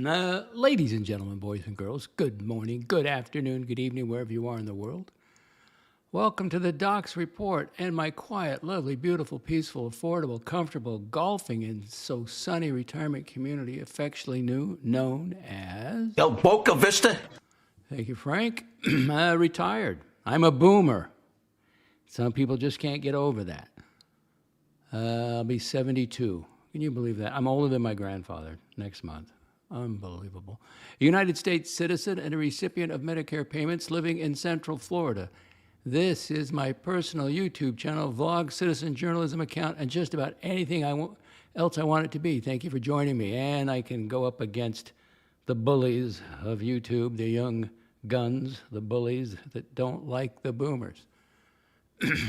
Ladies and gentlemen, boys and girls, good morning, good afternoon, good evening, wherever you are in the world. Welcome to the DOXXreport and my quiet, lovely, beautiful, peaceful, affordable, comfortable, golfing and so sunny retirement community affectionately known as... El Boca Vista. Thank you, Frank. Retired. I'm a boomer. Some people just can't get over that. I'll be 72. Can you believe that? I'm older than my grandfather next month. Unbelievable. A United States citizen and a recipient of Medicare payments living in Central Florida. This is my personal YouTube channel, vlog, citizen journalism account, and just about anything else I want it to be. Thank you for joining me. And I can go up against the bullies of YouTube, the young guns, the bullies that don't like the boomers.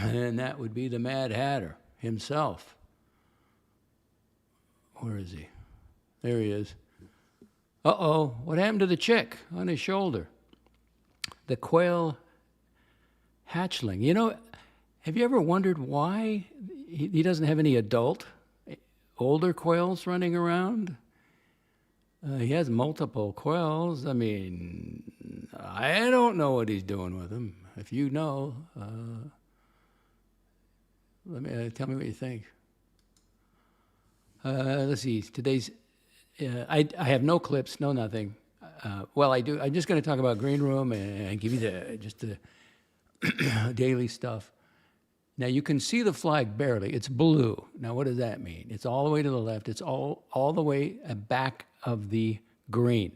And that would be the MadHatter himself. Where is he? There he is. Uh-oh, what happened to the chick on his shoulder? The quail hatchling. You know, have you ever wondered why he doesn't have any adult, older quails running around? He has multiple quails. I mean, I don't know what he's doing with them. If you know, tell me what you think. Let's see. Today's I have no clips, no nothing. Well, I do. I'm just going to talk about GreenShroom and give you the daily stuff. Now you can see the flag barely. It's blue. Now what does that mean? It's all the way to the left. It's all the way back of the green.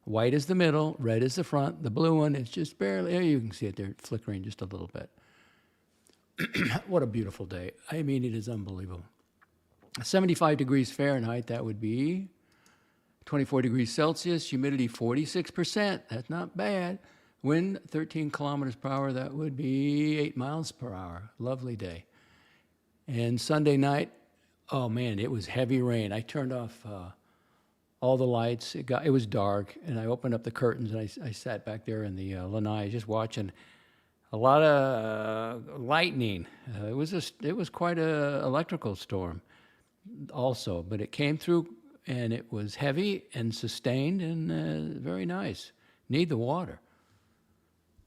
White is the middle, red is the front. The blue one is just barely. There you can see it there, flickering just a little bit. What a beautiful day. I mean, it is unbelievable. 75 degrees Fahrenheit, that would be 24 degrees Celsius, humidity 46%, that's not bad. Wind 13 kilometers per hour, that would be 8 miles per hour. Lovely day. And Sunday night, oh man, it was heavy rain. I turned off all the lights. It was dark, and I opened up the curtains, and I sat back there in the lanai just watching a lot of lightning. It was quite an electrical storm also, but it came through and it was heavy and sustained and very nice. Need the water.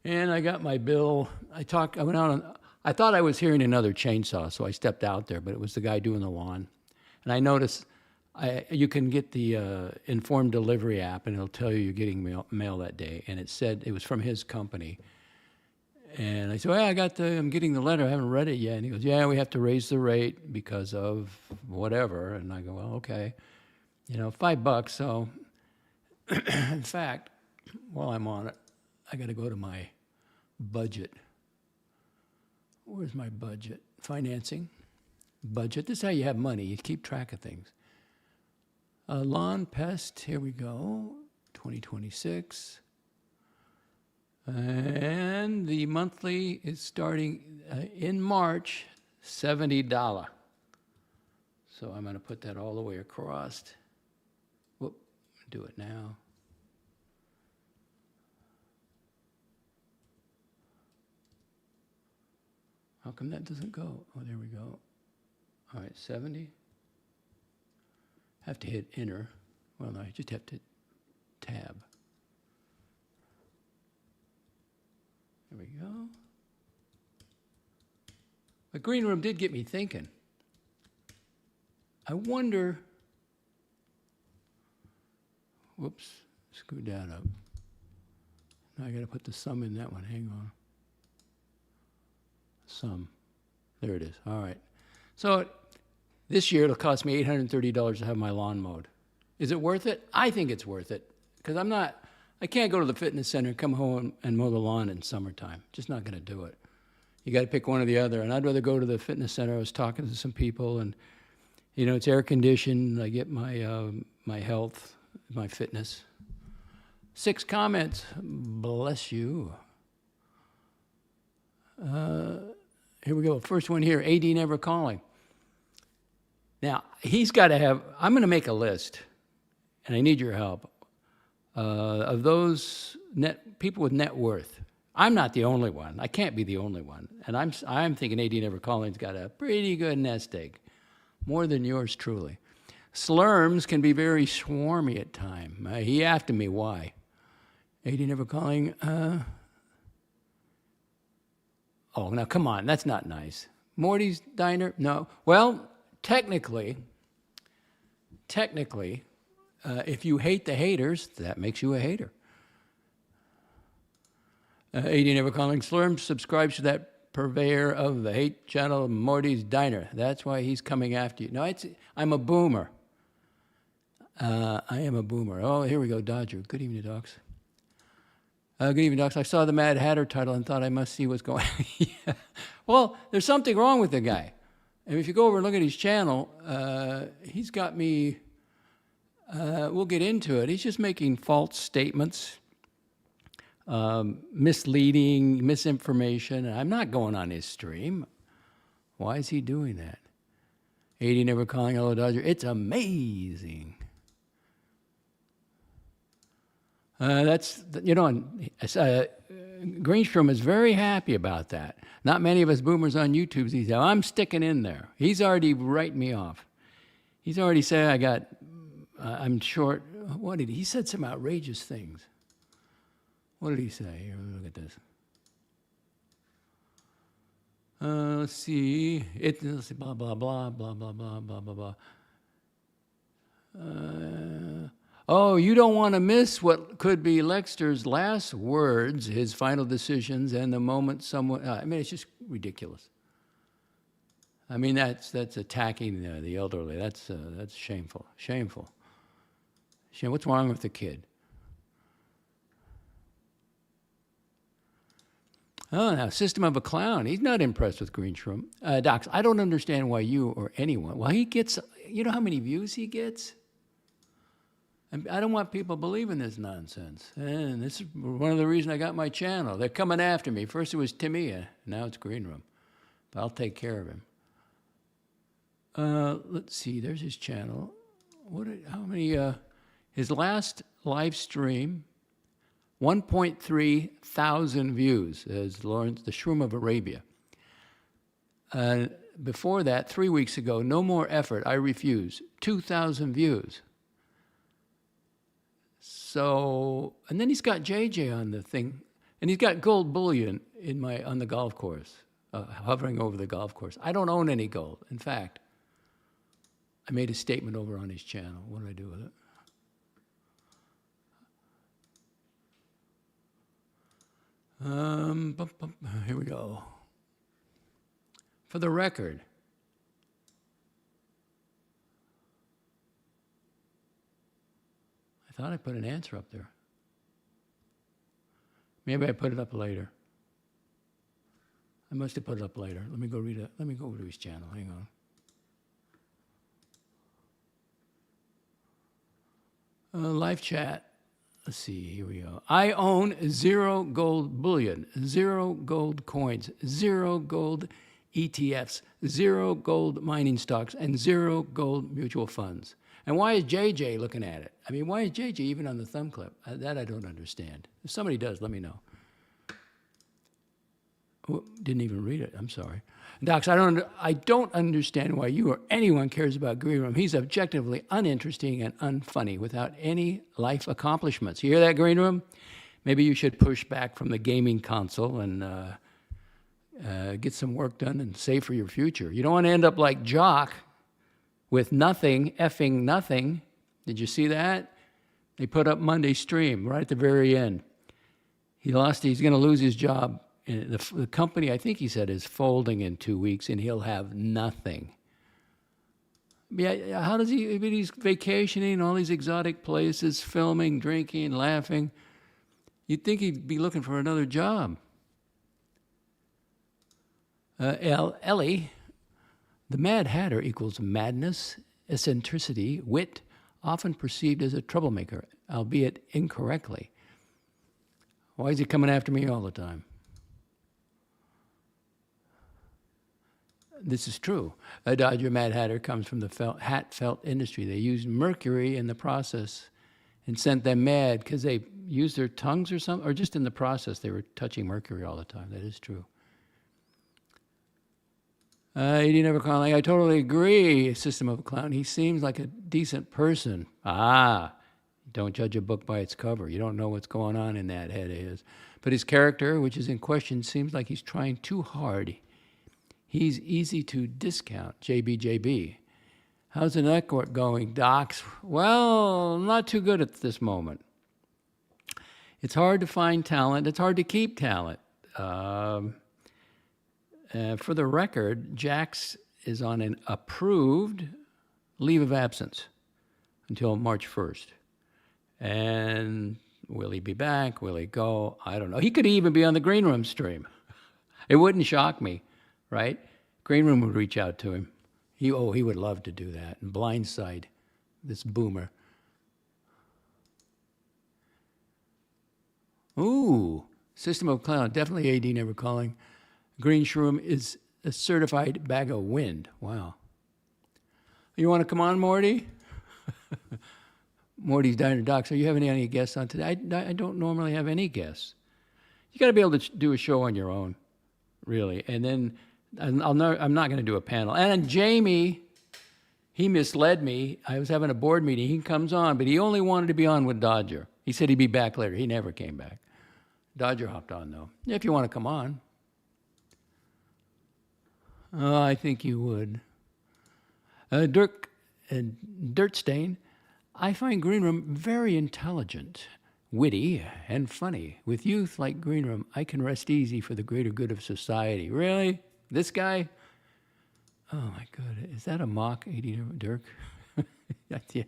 And I got my bill. I went out I thought I was hearing another chainsaw, so I stepped out there, but it was the guy doing the lawn. And I noticed you can get the Informed Delivery app, and it'll tell you you're getting mail that day. And it said it was from his company. And I said, well, I'm getting the letter. I haven't read it yet. And he goes, yeah, we have to raise the rate because of whatever. And I go, well, okay. You know, $5. So, in fact, while I'm on it, I got to go to my budget. Where's my budget? Financing. Budget. This is how you have money. You keep track of things. Lawn pest. Here we go. 2026. And the monthly is starting in March, $70. So I'm going to put that all the way across. Whoop, do it now. How come that doesn't go? Oh, there we go. All right, 70. Have to hit enter. Well, no, I just have to tab. There we go. But GreenShroom did get me thinking. I wonder, whoops, screw that up. Now I got to put the sum in that one. Hang on. Sum. There it is. All right. So this year it'll cost me $830 to have my lawn mowed. Is it worth it? I think it's worth it because I can't go to the fitness center and come home and mow the lawn in summertime. Just not going to do it. You got to pick one or the other. And I'd rather go to the fitness center. I was talking to some people, and you know, it's air conditioned. I get my my health, my fitness. 6 comments. Bless you. Here we go. First one here. AD never calling. Now he's got to have. I'm going to make a list, and I need your help. Of those people with net worth. I'm not the only one. I can't be the only one. And I'm thinking AD Never Calling's got a pretty good nest egg, more than yours truly. Slurms can be very swarmy at times. He asked me why. 80 never calling. Oh, now come on, that's not nice. Morty's Diner? No. Well, technically, if you hate the haters, that makes you a hater. 80 never calling. Slurm subscribes to that purveyor of the hate channel, Morty's Diner. That's why he's coming after you. No, I'm a boomer. I am a boomer. Oh, here we go, Dodger. Good evening, Docs. Good evening, Docs. I saw the Mad Hatter title and thought I must see what's going on. Yeah. Well, there's something wrong with the guy. And if you go over and look at his channel, he's got me, we'll get into it. He's just making false statements, misleading, misinformation. And I'm not going on his stream. Why is he doing that? 80 never calling. Hello, Dodger. It's amazing. That's, you know, GreenShroom is very happy about that. Not many of us boomers on YouTube these days. I'm sticking in there. He's already writing me off. He's already said I'm short. What did he said some outrageous things. What did he say? Here, look at this. Let's see. Let's see. Blah, blah, blah, blah, blah, blah, blah, blah, blah. Oh, you don't want to miss what could be Lexter's last words, his final decisions, and the moment someone... I mean, it's just ridiculous. I mean, that's attacking the elderly. That's shameful. Shameful. What's wrong with the kid? Oh, now, System of a Clown. He's not impressed with GreenShroom. Docs, I don't understand why you or anyone... Well, he gets... You know how many views he gets? I don't want people believing this nonsense. And this is one of the reasons I got my channel. They're coming after me. First it was Timia, now it's GreenRoom. But I'll take care of him. Let's see, there's his channel. How many, his last live stream, 1.3 thousand views, as Lawrence, the Shroom of Arabia. Before that, 3 weeks ago, no more effort, I refuse, 2,000 views. So, and then he's got JJ on the thing, and he's got gold bullion on the golf course, hovering over the golf course. I don't own any gold. In fact, I made a statement over on his channel. What do I do with it? Here we go. For the record, I thought I put an answer up there. Maybe I put it up later. I must have put it up later. Let me go read it. Let me go over to his channel. Hang on. Live chat. Let's see. Here we go. I own 0 gold bullion, 0 gold coins, 0 gold ETFs, 0 gold mining stocks, and 0 gold mutual funds. And why is JJ looking at it? I mean, why is JJ even on the thumb clip? That I don't understand. If somebody does, let me know. Oh, didn't even read it. I'm sorry. Docs, I don't understand why you or anyone cares about GreenRoom. He's objectively uninteresting and unfunny without any life accomplishments. You hear that, GreenRoom? Maybe you should push back from the gaming console and get some work done and save for your future. You don't want to end up like Jock with nothing, effing nothing. Did you see that? They put up Monday stream right at the very end. He's going to lose his job. The company, I think he said, is folding in 2 weeks, and he'll have nothing. Yeah, how does he? He's vacationing, all these exotic places, filming, drinking, laughing. You'd think he'd be looking for another job. Ellie, the Mad Hatter equals madness, eccentricity, wit, often perceived as a troublemaker, albeit incorrectly. Why is he coming after me all the time? This is true. A Dodger Mad Hatter comes from the felt industry. They used mercury in the process and sent them mad because they used their tongues or something, or just in the process they were touching mercury all the time. That is true. He never calling. I totally agree, System of a Clown. He seems like a decent person. Ah, don't judge a book by its cover. You don't know what's going on in that head of his. But his character, which is in question, seems like he's trying too hard. He's easy to discount, JBJB. How's the network going, Docs? Well, not too good at this moment. It's hard to find talent. It's hard to keep talent. For the record, Jax is on an approved leave of absence until March 1st. And will he be back? Will he go? I don't know. He could even be on the Green Room stream. It wouldn't shock me, right? Green Room would reach out to him. He would love to do that and blindside this boomer. Ooh, System of Clown, definitely AD never calling. GreenShroom is a certified bag of wind. Wow. You want to come on, Morty? Morty's Diner Docs. Are you having any guests on today? I don't normally have any guests. You got to be able to do a show on your own, really. And then I'm not going to do a panel. And then Jamie, he misled me. I was having a board meeting. He comes on, but he only wanted to be on with Dodger. He said he'd be back later. He never came back. Dodger hopped on, though. If you want to come on. Oh, I think you would. Dirtstain, I find Greenroom very intelligent, witty, and funny. With youth like Greenroom, I can rest easy for the greater good of society. Really? This guy? Oh, my God. Is that a mock 80 Dirk? Yeah.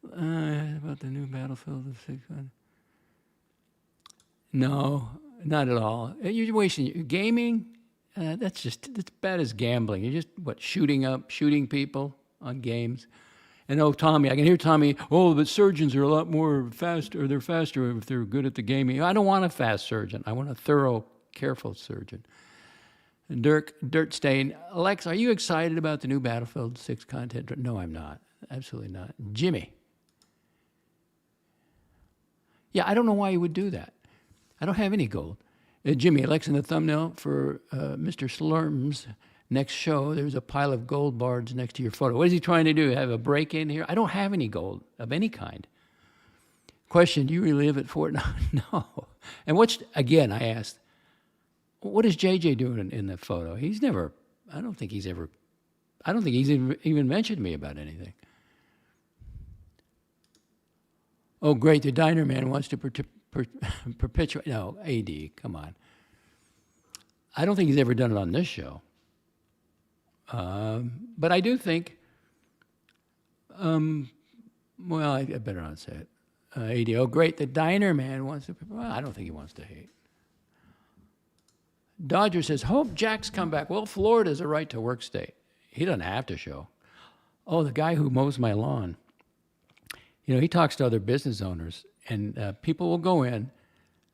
About the new Battlefield of 600. No, not at all. You're wasting gaming. That's bad as gambling. You're just shooting people on games. And Tommy, I can hear Tommy. Oh, but surgeons are a lot more faster. They're faster if they're good at the gaming. I don't want a fast surgeon. I want a thorough, careful surgeon. And Dirtstain, Alex, are you excited about the new Battlefield 6 content? No, I'm not. Absolutely not. Jimmy. Yeah, I don't know why you would do that. I don't have any gold. Jimmy, Alex, in the thumbnail for Mr. Slurm's next show, there's a pile of gold bars next to your photo. What is he trying to do? Have a break in here? I don't have any gold of any kind. Question, do you really live at Fortnite? No. And again, I asked, what is JJ doing in the photo? I don't think he's even mentioned me about anything. Oh, great, the Diner Man wants to perpetuate. No, AD, come on. I don't think he's ever done it on this show. But I do think, well, I better not say it. AD, oh, great, the Diner Man wants to, well, I don't think he wants to hate. Dodger says, hope Jack's come back. Well, Florida's a right to work state. He doesn't have to show. Oh, the guy who mows my lawn. He talks to other business owners, and people will go in,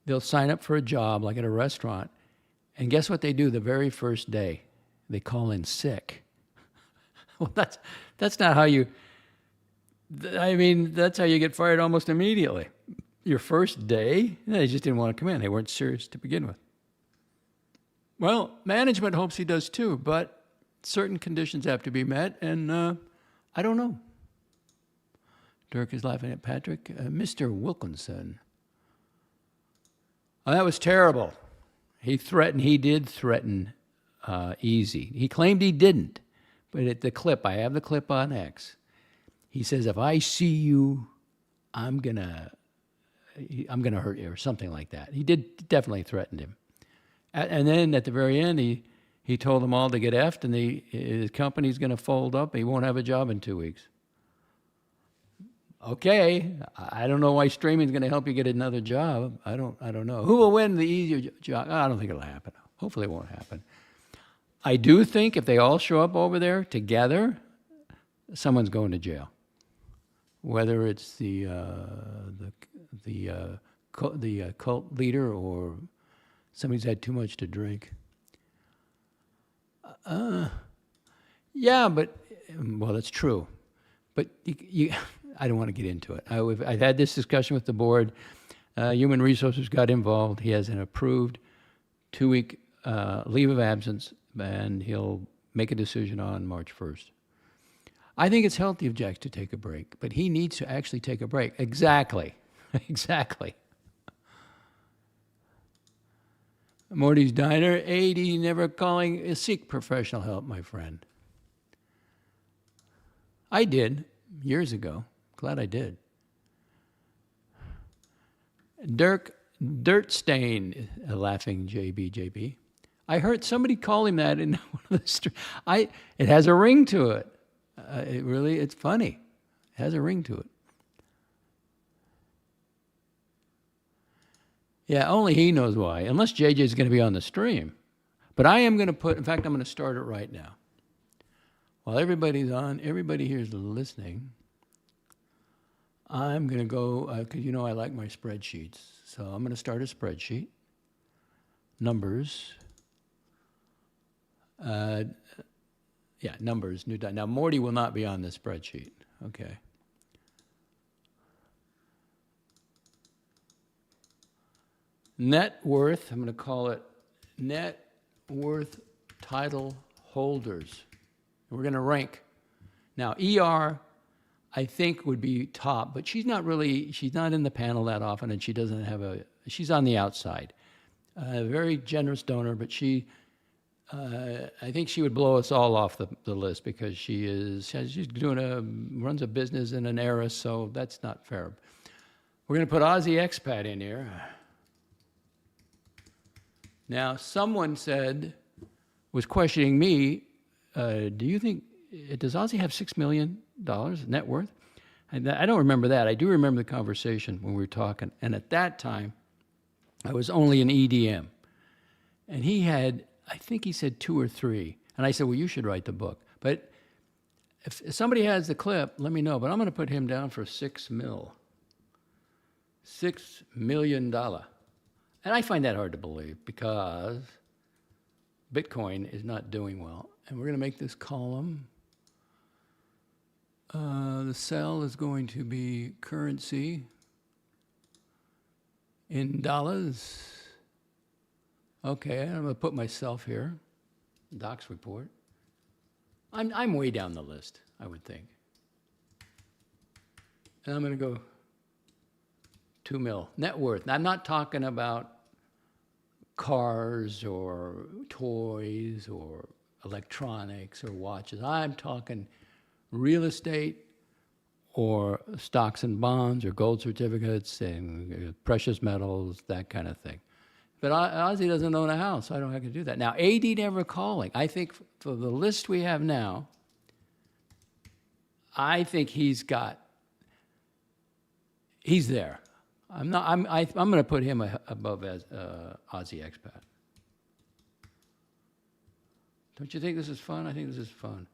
they'll sign up for a job, like at a restaurant, and guess what they do the very first day? They call in sick. Well, that's not how you, that's how you get fired almost immediately. Your first day, they just didn't want to come in. They weren't serious to begin with. Well, management hopes he does too, but certain conditions have to be met, and I don't know. Dirk is laughing at Patrick. Mr. Wilkinson. Oh, that was terrible. He did threaten Easy. He claimed he didn't, but at the clip, I have the clip on X. He says, if I see you, I'm gonna hurt you, or something like that. He definitely threatened him. And then at the very end, he told them all to get effed, and his company's gonna fold up. He won't have a job in 2 weeks. Okay, I don't know why streaming is going to help you get another job. I don't know. Who will win the easier job? I don't think it'll happen. Hopefully it won't happen. I do think if they all show up over there together, someone's going to jail. Whether it's the cult leader or somebody's had too much to drink. Yeah, but, well, that's true. But I don't want to get into it. I've had this discussion with the board. Human Resources got involved. He has an approved 2-week leave of absence, and he'll make a decision on March 1st. I think it's healthy of Jack to take a break, but he needs to actually take a break. Exactly. Exactly. Morty's Diner, 80, never calling. Seek professional help, my friend. I did years ago. Glad I did. Dirt Stain, laughing JB. I heard somebody call him that in one of the streets. It has a ring to it. It's funny. It has a ring to it. Yeah, only he knows why, unless JJ is going to be on the stream. But I am going to in fact, I'm going to start it right now. While everybody's on, everybody here is listening, I'm going to go, because you know I like my spreadsheets. So I'm going to start a spreadsheet. Numbers. Numbers. Now, Morty will not be on this spreadsheet. Okay. Net worth, I'm going to call it net worth title holders. We're going to rank. Now, ER, I think, would be top, but she's not in the panel that often, and she doesn't have she's on the outside. A very generous donor, but I think she would blow us all off the list because she's runs a business in an era, so that's not fair. We're going to put Aussie expat in here. Now, someone was questioning me, do you think, does Ozzy have $6 million net worth? And I don't remember that. I do remember the conversation when we were talking. And at that time, I was only an EDM. And he had, I think he said 2 or 3. And I said, well, you should write the book. But if somebody has the clip, let me know. But I'm going to put him down for $6 million. And I find that hard to believe because Bitcoin is not doing well. And we're going to make this column. The cell is going to be currency in dollars. Okay, I'm going to put myself here. DOXXreport. I'm way down the list, I would think. And I'm going to go 2 mil. Net worth. Now, I'm not talking about cars or toys or electronics or watches. I'm talking real estate or stocks and bonds or gold certificates and precious metals, that kind of thing. But Ozzy doesn't own a house, so I don't have to do that. Now, AD never calling. I think for the list we have now, I think he's there. I'm going to put him above as Aussie expat. Don't you think this is fun? I think this is fun.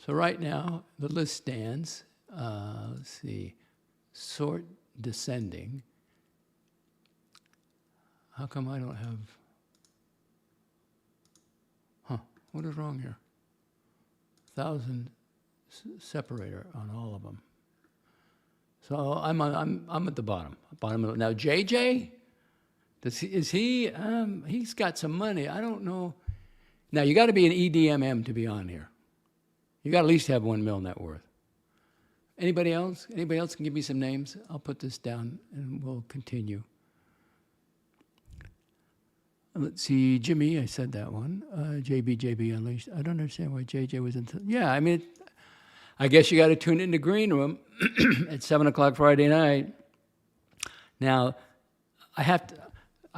So right now, the list stands. Let's see. Sort descending. How come I don't have... What is wrong here? 1,000... separator on all of them. So I'm at the bottom. Now JJ, he's got some money. I don't know. Now you got to be an EDMM to be on here. You got to at least have 1 mil net worth. Anybody else? Anybody else can give me some names? I'll put this down and we'll continue. Let's see, Jimmy, I said that one. JB Unleashed. I don't understand why JJ was into... Yeah, I mean... I guess you got to tune into Green Room at 7 o'clock Friday night. Now, I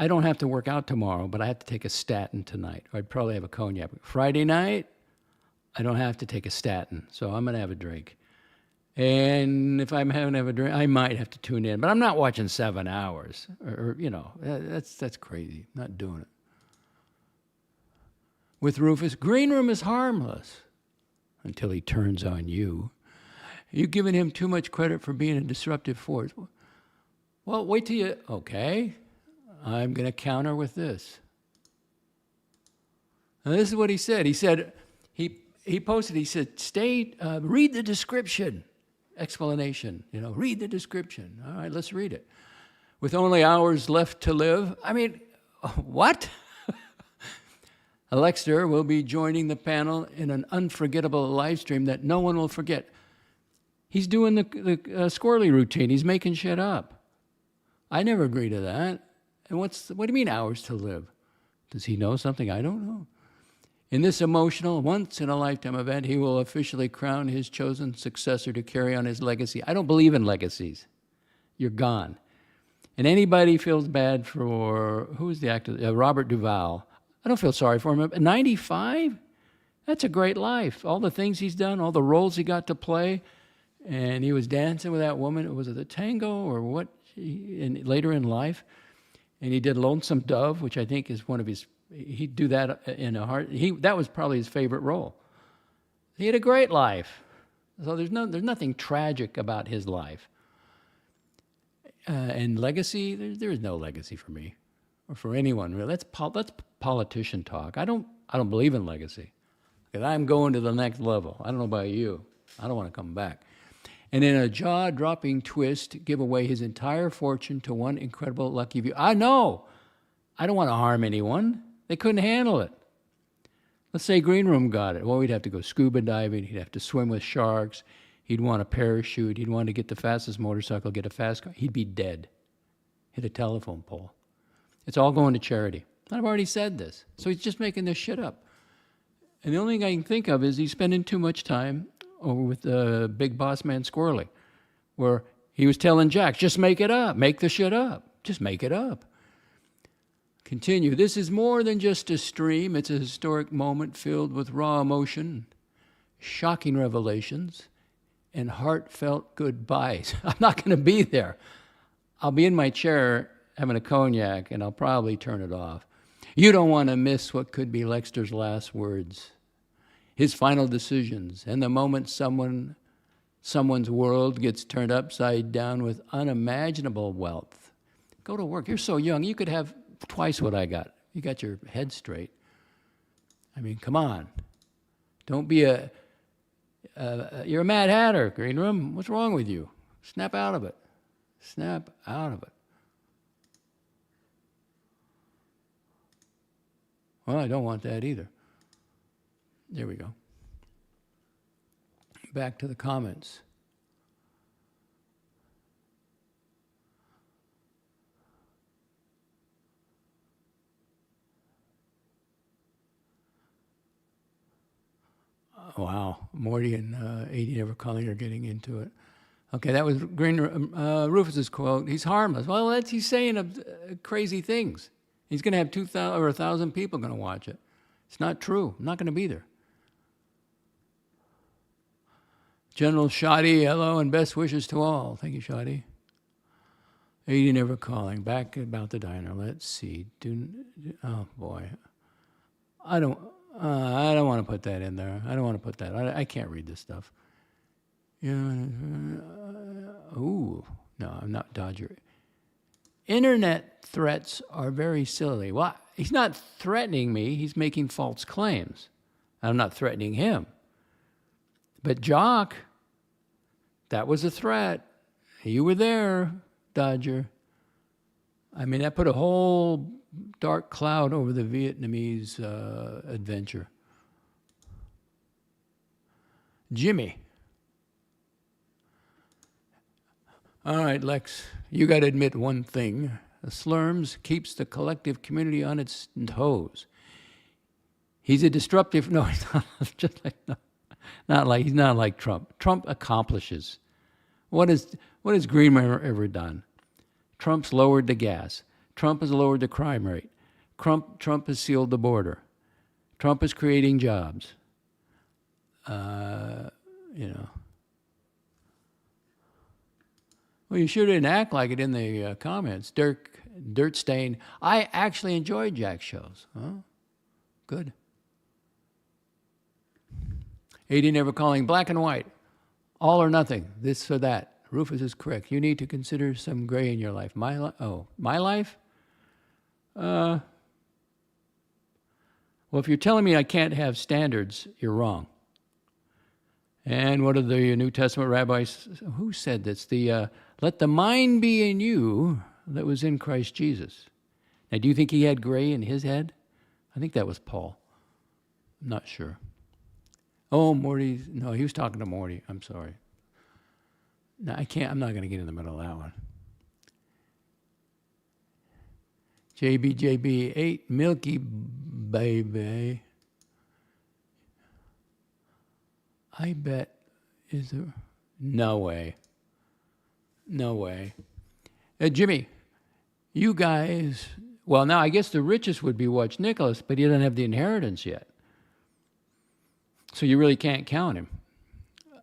don't have to work out tomorrow, but I have to take a statin tonight. Or I'd probably have a cognac. Friday night, I don't have to take a statin, so I'm going to have a drink. And if I'm having to have a drink, I might have to tune in. But I'm not watching 7 hours. Or that's crazy. I'm not doing it. With Rufus, Green Room is harmless. Until he turns on you. You're giving him too much credit for being a disruptive force. Well, wait till you... Okay, I'm going to counter with this. Now, this is what he said. He said, he posted, he said, read the description. Explanation, read the description. All right, let's read it. with only hours left to live. I mean, what? Alexter will be joining the panel in an unforgettable live stream that no one will forget. He's doing the squirrely routine. He's making shit up. I never agree to that. And what do you mean hours to live? Does he know something I don't know? In this emotional, once-in-a-lifetime event, he will officially crown his chosen successor to carry on his legacy. I don't believe in legacies. You're gone. And anybody feels bad for, who is the actor? Robert Duvall. I don't feel sorry for him. 95? That's a great life. All the things he's done, all the roles he got to play. And he was dancing with that woman. Was it the tango or what? Later in life. And he did Lonesome Dove, which I think is one of his, he'd do that in a heart. That was probably his favorite role. He had a great life. So there's nothing tragic about his life. And legacy, there is no legacy for me or for anyone really. That's politician talk. I don't believe in legacy because I'm going to the next level. I don't know about you. I don't want to come back. And in a jaw-dropping twist, give away his entire fortune to one incredible lucky viewer. I know. I don't want to harm anyone. They couldn't handle it. Let's say GreenShroom got it. Well, we'd have to go scuba diving. He'd have to swim with sharks. He'd want a parachute. He'd want to get the fastest motorcycle, get a fast car. He'd be dead. Hit a telephone pole. It's all going to charity. I've already said this. So he's just making this shit up. And the only thing I can think of is he's spending too much time over with big boss man Squirrely, where he was telling Jax, just make it up. Make the shit up. Just make it up. Continue. This is more than just a stream. It's a historic moment filled with raw emotion, shocking revelations, and heartfelt goodbyes. I'm not going to be there. I'll be in my chair having a cognac, and I'll probably turn it off. You don't want to miss what could be Lexter's last words, his final decisions, and the moment someone's world gets turned upside down with unimaginable wealth. Go to work. You're so young. You could have twice what I got. You got your head straight. I mean, come on. Don't be you're a MadHatter, GreenShroom. What's wrong with you? Snap out of it. Snap out of it. Well, I don't want that either. There we go. Back to the comments. Wow, Morty and 80 Never Calling are getting into it. Okay, that was Rufus's quote. He's harmless. Well, he's saying crazy things. He's going to have 2,000 or 1,000 people going to watch it. It's not true. I'm not going to be there. General Shoddy, hello and best wishes to all. Thank you, Shoddy. 80 Never Calling. Back about the diner. Let's see. Oh boy, I don't want to put that in there. I don't want to put that. I can't read this stuff. Yeah. Ooh, no, I'm not Dodger. Internet threats are very silly. Well, he's not threatening me. He's making false claims. I'm not threatening him. But Jock, that was a threat. You were there, Dodger. I mean, that put a whole dark cloud over the Vietnamese adventure. Jimmy. All right, Lex, you got to admit one thing. The Slurms keeps the collective community on its toes. He's a disruptive, no, he's not, just like, no, he's not like Trump. Trump accomplishes. What has GreenShroom ever done? Trump's lowered the gas. Trump has lowered the crime rate. Trump has sealed the border. Trump is creating jobs. Well, you sure didn't act like it in the comments. Dirt Stain. I actually enjoyed Jack's shows. Huh? Good. 80 Never Calling. Black and white. All or nothing. This or that. Rufus is correct. You need to consider some gray in your life. My life? Well, if you're telling me I can't have standards, you're wrong. And what are the New Testament rabbis? Who said this? Let the mind be in you that was in Christ Jesus. Now, do you think he had gray in his head? I think that was Paul. I'm not sure. Oh, Morty. No, he was talking to Morty. I'm sorry. No, I can't. I'm not going to get in the middle of that one. JB, Milky Baby. I bet is there. No way. No way. Jimmy, you guys. Well, now I guess the richest would be Watch Nicholas, but he doesn't have the inheritance yet. So you really can't count him.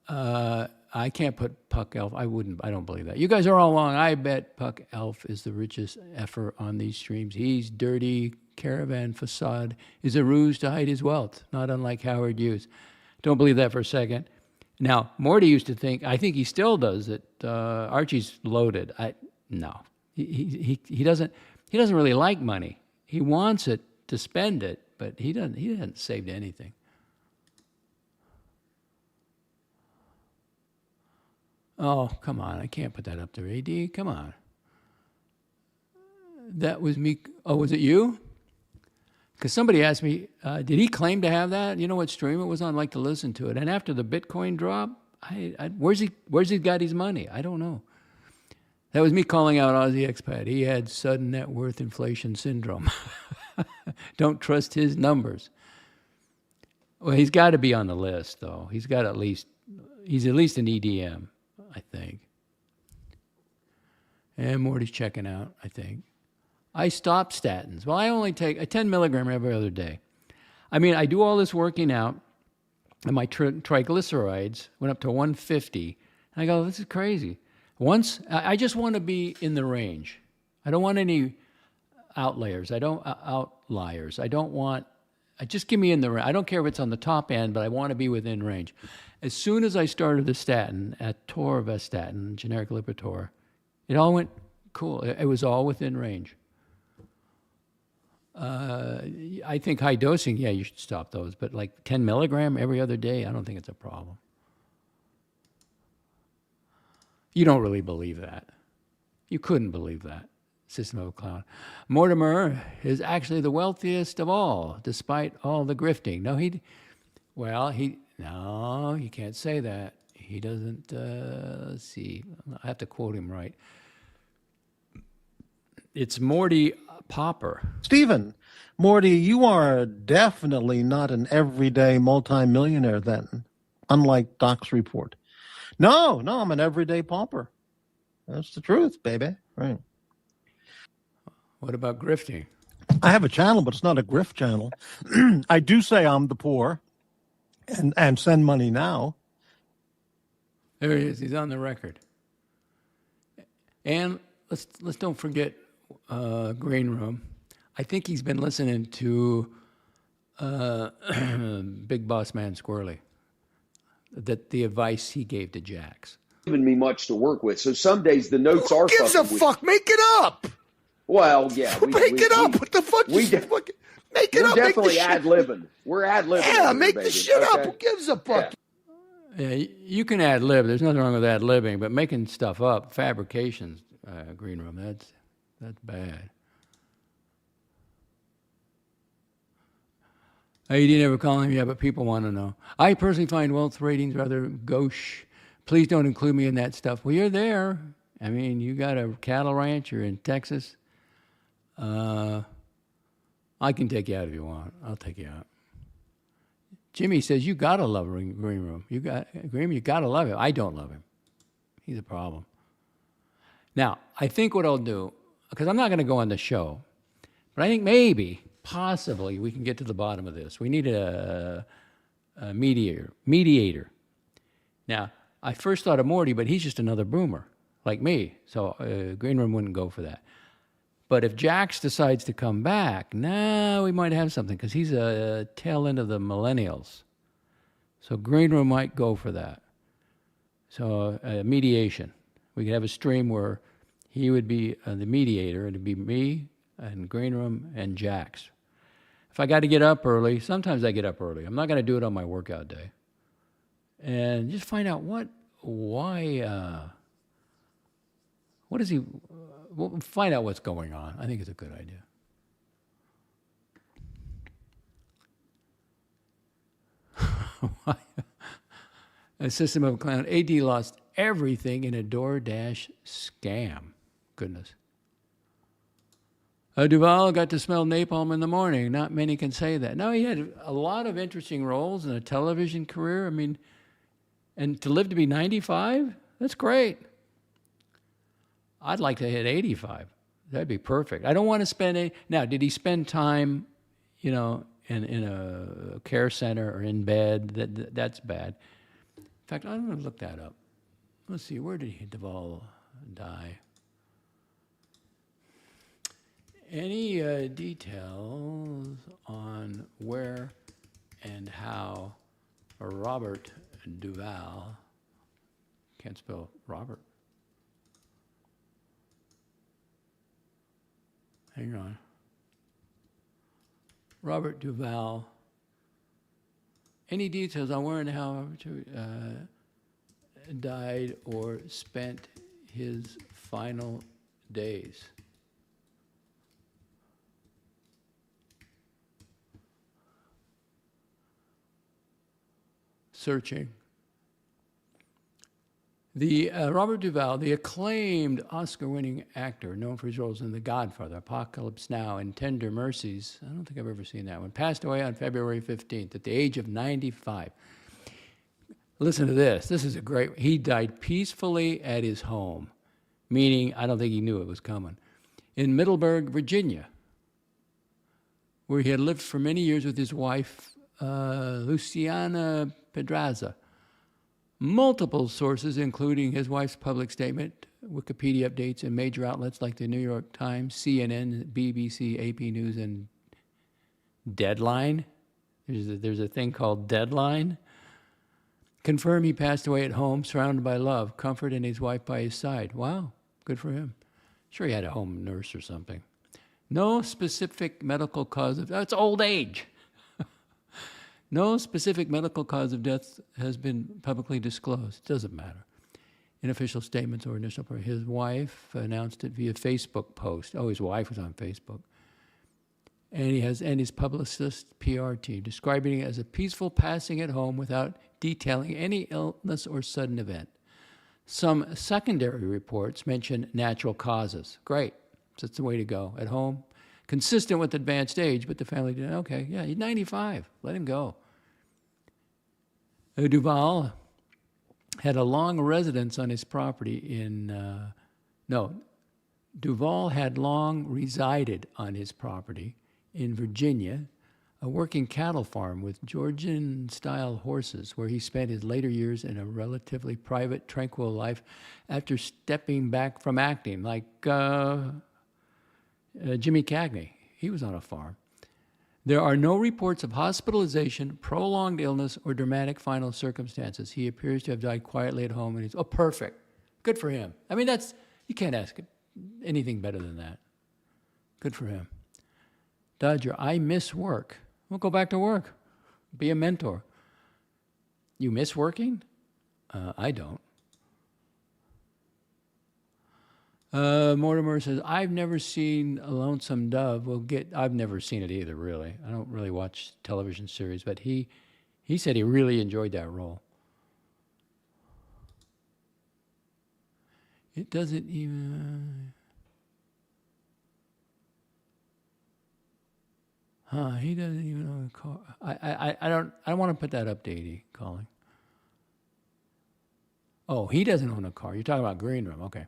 I can't put Puck Elf. I don't believe that. You guys are all wrong. I bet Puck Elf is the richest effer on these streams. He's dirty. Caravan facade is a ruse to hide his wealth, not unlike Howard Hughes. Don't believe that for a second. Now, Morty used to think, I think he still does, that Archie's loaded. No. He doesn't really like money. He wants it to spend it, but he hasn't saved anything. Oh, come on. I can't put that up there, AD. Come on. That was me. Oh, was it you? Because somebody asked me, did he claim to have that? You know what stream it was on? I'd like to listen to it. And after the Bitcoin drop, where's he got his money? I don't know. That was me calling out Aussie expat. He had sudden net worth inflation syndrome. Don't trust his numbers. Well, he's got to be on the list, though. He's at least an EDM, I think. And Morty's checking out, I think. I stopped statins. Well, I only take a 10 milligram every other day. I mean, I do all this working out, and my triglycerides went up to 150. And I go, this is crazy. I just want to be in the range. I don't want any outliers. I just give me in the range. I don't care if it's on the top end, but I want to be within range. As soon as I started the statin at torvastatin, generic Lipitor, it all went cool. It was all within range. I think high dosing, yeah, you should stop those. But like 10 milligram every other day, I don't think it's a problem. You don't really believe that. You couldn't believe that. System of a Clown. Mortimer is actually the wealthiest of all, despite all the grifting. No, you can't say that. He doesn't, let's see, I have to quote him right. It's Morty Popper. Stephen, Morty, you are definitely not an everyday multimillionaire then, unlike DOXXreport. No, I'm an everyday pauper. That's the truth, baby. Right. What about grifting? I have a channel, but it's not a grift channel. I do say I'm the poor and send money now. There he is. He's on the record. And let's don't forget GreenShroom. I think he's been listening to Big Boss Man Squirrely. The advice he gave to Jax. Given me much to work with, so some days the notes are. Who gives a fuck? Make it up. Well, yeah. Make it up. What the fuck? Make it up. We're definitely ad-libbing. We're ad-libbing. Yeah, make the shit up. Who gives a fuck? Yeah, you can ad-lib. There's nothing wrong with ad-libbing, but making stuff up, fabrications, GreenShroom, that's bad. You didn't ever call him, yeah, but people want to know. I personally find wealth ratings rather gauche. Please don't include me in that stuff. Well, you're there. I mean, you got a cattle ranch. You're in Texas. I can take you out if you want. I'll take you out. Jimmy says you gotta love GreenShroom. You gotta love him. I don't love him. He's a problem. Now, I think what I'll do, because I'm not going to go on the show, but I think maybe, possibly, we can get to the bottom of this. We need a mediator. Now, I first thought of Morty, but he's just another boomer, like me. So GreenShroom wouldn't go for that. But if Jax decides to come back, now we might have something, because he's a tail end of the millennials. So GreenShroom might go for that. So mediation. We could have a stream where he would be the mediator, and it'd be me and GreenShroom and Jax. If I got to get up early, sometimes I get up early. I'm not going to do it on my workout day. And just find out what is he, we'll find out what's going on. I think it's a good idea. A system of a clown. AD lost everything in a DoorDash scam. Goodness. Duvall got to smell napalm in the morning. Not many can say that. No, he had a lot of interesting roles in a television career. I mean, and to live to be 95, that's great. I'd like to hit 85. That'd be perfect. I don't want to spend now, did he spend time, in a care center or in bed? That's bad. In fact, I'm going to look that up. Let's see, where did Duvall die? Any details on where and how Robert Duvall, can't spell Robert. Hang on. Robert Duvall. Any details on where and how died or spent his final days? Searching. The Robert Duvall, the acclaimed Oscar-winning actor, known for his roles in The Godfather, Apocalypse Now, and Tender Mercies. I don't think I've ever seen that one. Passed away on February 15th at the age of 95. Listen to this. This is a great. He died peacefully at his home, meaning I don't think he knew it was coming, in Middleburg, Virginia, where he had lived for many years with his wife, Luciana Pedraza. Multiple sources, including his wife's public statement, Wikipedia updates, and major outlets like the New York Times, CNN, BBC, AP News, and Deadline. There's a thing called Deadline. Confirm he passed away at home, surrounded by love, comfort, and his wife by his side. Wow, good for him. Sure, he had a home nurse or something. No specific medical cause of that's old age. No specific medical cause of death has been publicly disclosed. It doesn't matter. In official statements or initial, his wife announced it via Facebook post. Oh, his wife was on Facebook. And his publicist PR team, describing it as a peaceful passing at home without detailing any illness or sudden event. Some secondary reports mention natural causes. Great. That's the way to go. At home, consistent with advanced age, but the family did, okay, yeah, he's 95. Let him go. Duvall had a long residence on his property Duvall had long resided on his property in Virginia, a working cattle farm with Georgian-style horses, where he spent his later years in a relatively private, tranquil life after stepping back from acting, like Jimmy Cagney. He was on a farm. There are no reports of hospitalization, prolonged illness, or dramatic final circumstances. He appears to have died quietly at home, and he's, perfect. Good for him. I mean, you can't ask anything better than that. Good for him. Dodger, I miss work. Well, go back to work. Be a mentor. You miss working? I don't. Mortimer says, I've never seen A Lonesome Dove. I've never seen it either, really. I don't really watch television series, but he said he really enjoyed that role. It doesn't even... he doesn't even own a car. I don't want to put that up to 80, calling. Oh, he doesn't own a car. You're talking about GreenShroom. Okay.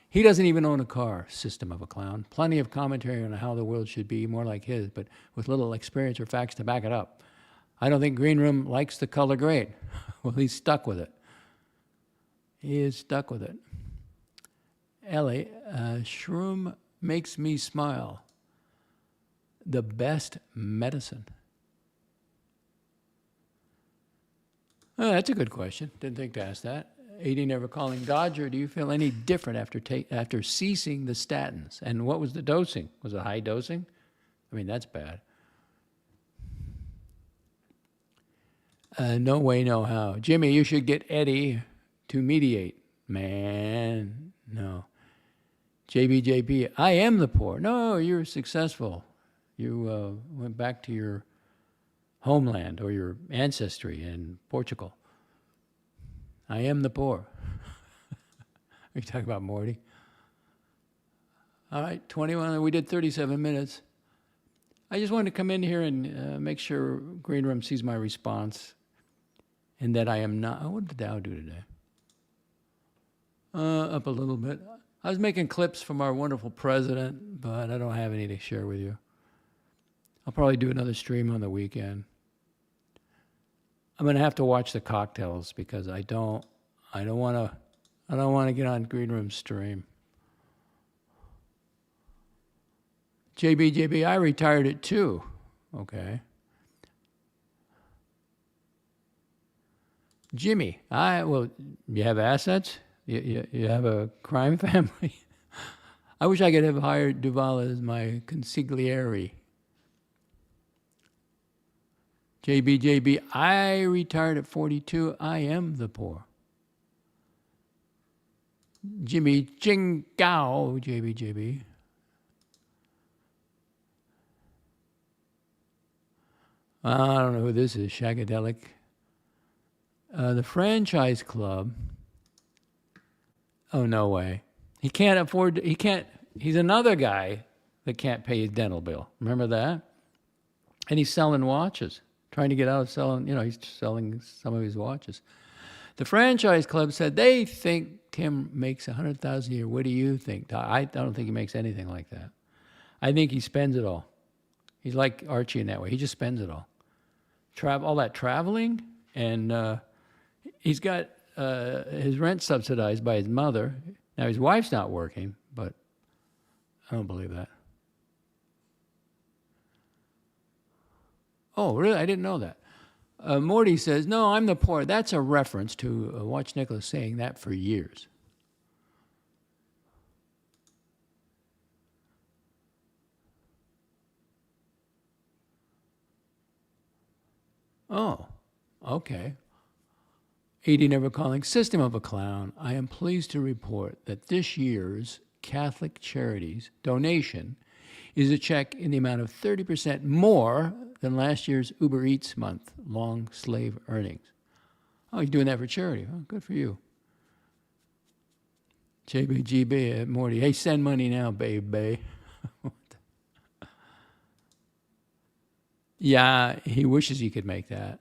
He doesn't even own a car. System of a clown. Plenty of commentary on how the world should be, more like his, but with little experience or facts to back it up. I don't think GreenShroom likes the color grade. Well, he's stuck with it. He is stuck with it. Ellie, shroom makes me smile. The best medicine. Oh, that's a good question. Didn't think to ask that. 80 never calling. Dodger, do you feel any different after ceasing the statins? And what was the dosing? Was it high dosing? I mean, that's bad. No way, no how. Jimmy, you should get Eddie to mediate. Man, no. JBJP, I am the poor. No, you're successful. You went back to your homeland or your ancestry in Portugal. I am the poor. Are you talking about Morty? All right, 21. We did 37 minutes. I just wanted to come in here and make sure Green Room sees my response and that I am not. Oh, what did the Dow do today? Up a little bit. I was making clips from our wonderful president, but I don't have any to share with you. I'll probably do another stream on the weekend. I'm gonna have to watch the cocktails because I don't want to get on Green Room stream. JB, I retired at 2. Okay. Jimmy, you have assets? You have a crime family? I wish I could have hired Duval as my consigliere. JB, I retired at 42. I am the poor. Jimmy Jingao, JB. I don't know who this is, Shagadelic. The franchise club. Oh, no way. He's another guy that can't pay his dental bill. Remember that? And he's selling watches, trying to get out of selling, he's selling some of his watches. The franchise club said they think Tim makes $100,000 a year. What do you think? I don't think he makes anything like that. I think he spends it all. He's like Archie in that way. He just spends it all. All that traveling, and he's got his rent subsidized by his mother. Now, his wife's not working, but I don't believe that. Oh, really? I didn't know that. Morty says, no, I'm the poor. That's a reference to Watch Nicholas saying that for years. Oh, okay. 80 Never Calling, System of a Clown. I am pleased to report that this year's Catholic Charities donation is a check in the amount of 30% more than last year's Uber Eats month long slave earnings. Oh, you're doing that for charity. Oh, good for you. JBGB, Morty. Hey, send money now, babe. Yeah, he wishes he could make that.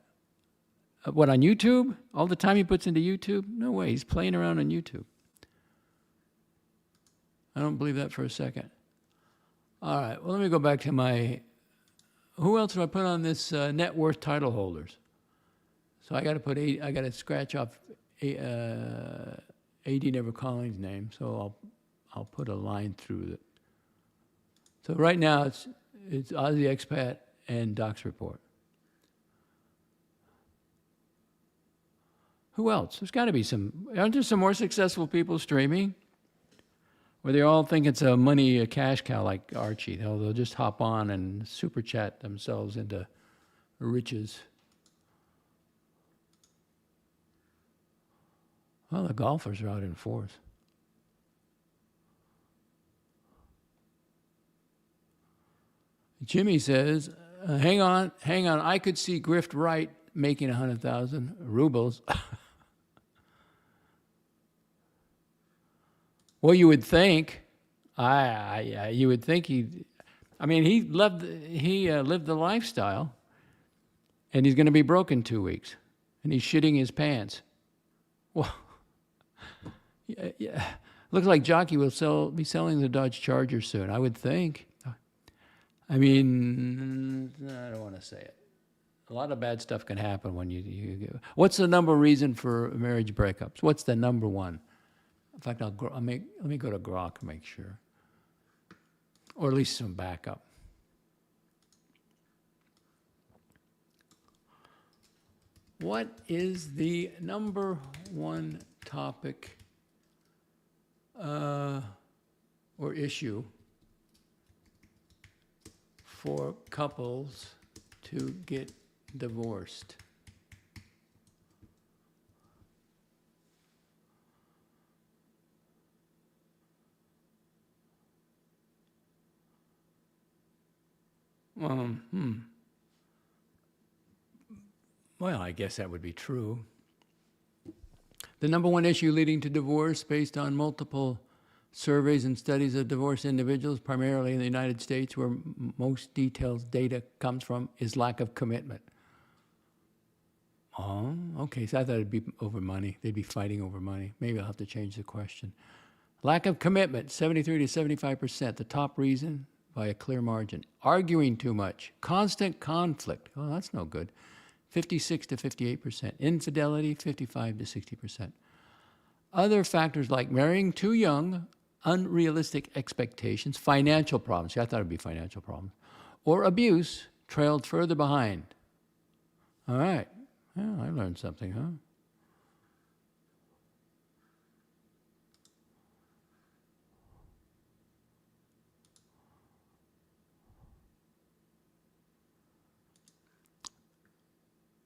What, on YouTube? All the time he puts into YouTube? No way, he's playing around on YouTube. I don't believe that for a second. All right, well, let me go back to my... Who else do I put on this net worth title holders? So I got to scratch off AD Never Calling's name, so I'll put a line through it. So right now it's Aussie Expat and DOXXreport. Who else? There's got to be aren't there some more successful people streaming? Where they all think it's a cash cow like Archie. They'll just hop on and super chat themselves into riches. Well, the golfers are out in force. Jimmy says, hang on. I could see Grift Wright making 100,000 rubles. Well, you would think. You would think he lived the lifestyle, and he's going to be broke in 2 weeks, and he's shitting his pants. Well, yeah. Looks like Jockey will be selling the Dodge Charger soon. I would think. I don't want to say it. A lot of bad stuff can happen when you what's the number reason for marriage breakups? What's the number one? In fact, let me go to Grok and make sure. Or at least some backup. What is the number one topic or issue for couples to get divorced? Well, I guess that would be true. The number one issue leading to divorce, based on multiple surveys and studies of divorced individuals, primarily in the United States, where most detailed data comes from, is lack of commitment. Oh, okay. So I thought it'd be over money. They'd be fighting over money. Maybe I'll have to change the question. Lack of commitment, 73 to 75%. The top reason, by a clear margin. Arguing too much. Constant conflict. Oh, that's no good. 56 to 58%. Infidelity, 55 to 60%. Other factors like marrying too young, unrealistic expectations, financial problems. See, I thought it'd be financial problems. Or abuse trailed further behind. All right. Well, I learned something, huh?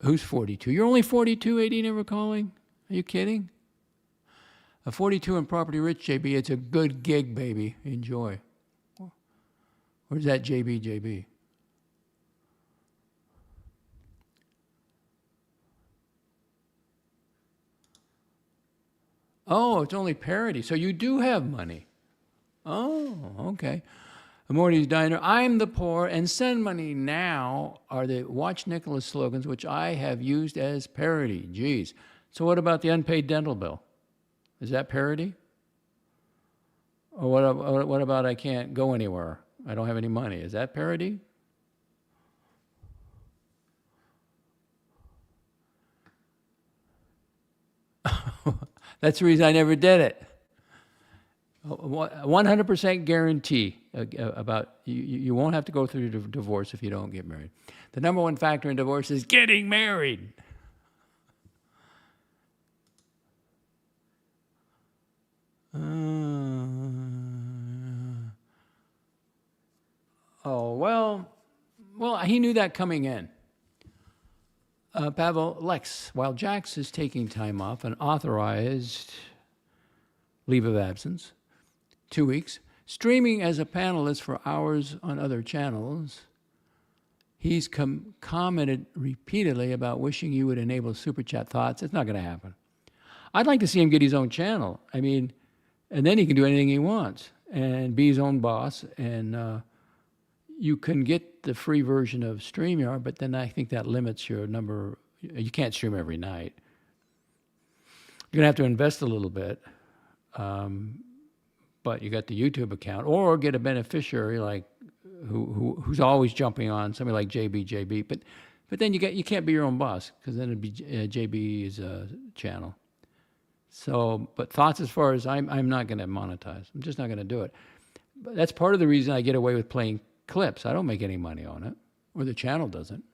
Who's 42? You're only 42, 18, ever calling? Are you kidding? A 42 and property rich, JB, it's a good gig, baby. Enjoy. Where's that JB? Oh, it's only parody. So you do have money. Oh, okay. Morty's Diner, I'm the poor, and send money now are the Watch Nicholas slogans, which I have used as parody. Geez. So what about the unpaid dental bill? Is that parody? Or what about I can't go anywhere? I don't have any money. Is that parody? That's the reason I never did it. 100% guarantee about you won't have to go through divorce if you don't get married. The number one factor in divorce is getting married. Well, he knew that coming in. Pavel Lex, while Jax is taking time off, an authorized leave of absence, 2 weeks, streaming as a panelist for hours on other channels, he's commented repeatedly about wishing you would enable super chat thoughts. It's not going to happen. I'd like to see him get his own channel. I mean, and then he can do anything he wants and be his own boss. And you can get the free version of StreamYard, but then I think that limits your number. You can't stream every night. You're going to have to invest a little bit. But you got the YouTube account, or get a beneficiary like who's always jumping on somebody like JB. But then you can't be your own boss, because then it'd be JB's channel. So, but thoughts as far as I'm not going to monetize. I'm just not going to do it. But that's part of the reason I get away with playing clips. I don't make any money on it, or the channel doesn't.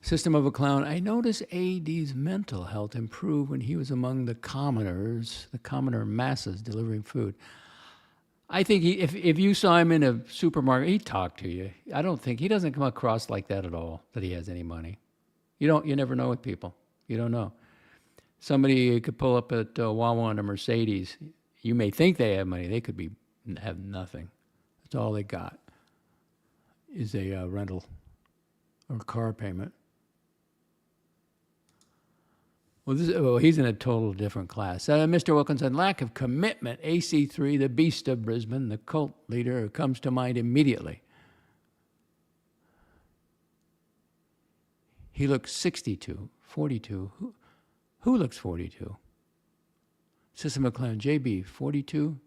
System of a Clown. I noticed AD's mental health improved when he was among the commoner masses delivering food. I think if you saw him in a supermarket, he'd talk to you. I don't think he doesn't come across like that at all, that he has any money. You never know with people. You don't know. Somebody could pull up at Wawa in a Mercedes. You may think they have money. They could have nothing. That's all they got is a rental or car payment. Well, he's in a total different class. Mr. Wilkinson, lack of commitment. AC3, the beast of Brisbane, the cult leader, comes to mind immediately. He looks 62, 42. Who looks 42? System of Clown, JB, 42?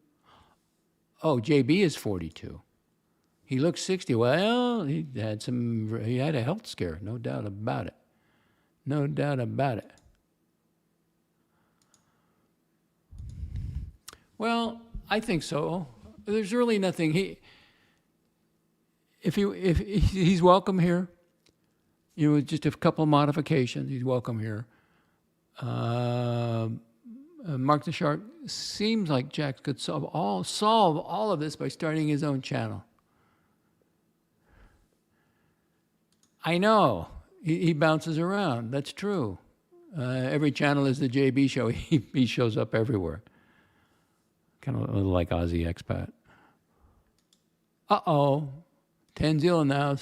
Oh, JB is 42. He looks 60. Well, he had a health scare, no doubt about it. No doubt about it. Well, I think so. There's really nothing. If he's welcome here, with just a couple modifications, he's welcome here. Mark the Shark, seems like Jack could solve all of this by starting his own channel. I know he bounces around. That's true. Every channel is the JB show. He shows up everywhere. Kind of a little like Aussie expat. Uh-oh. Tanzil now.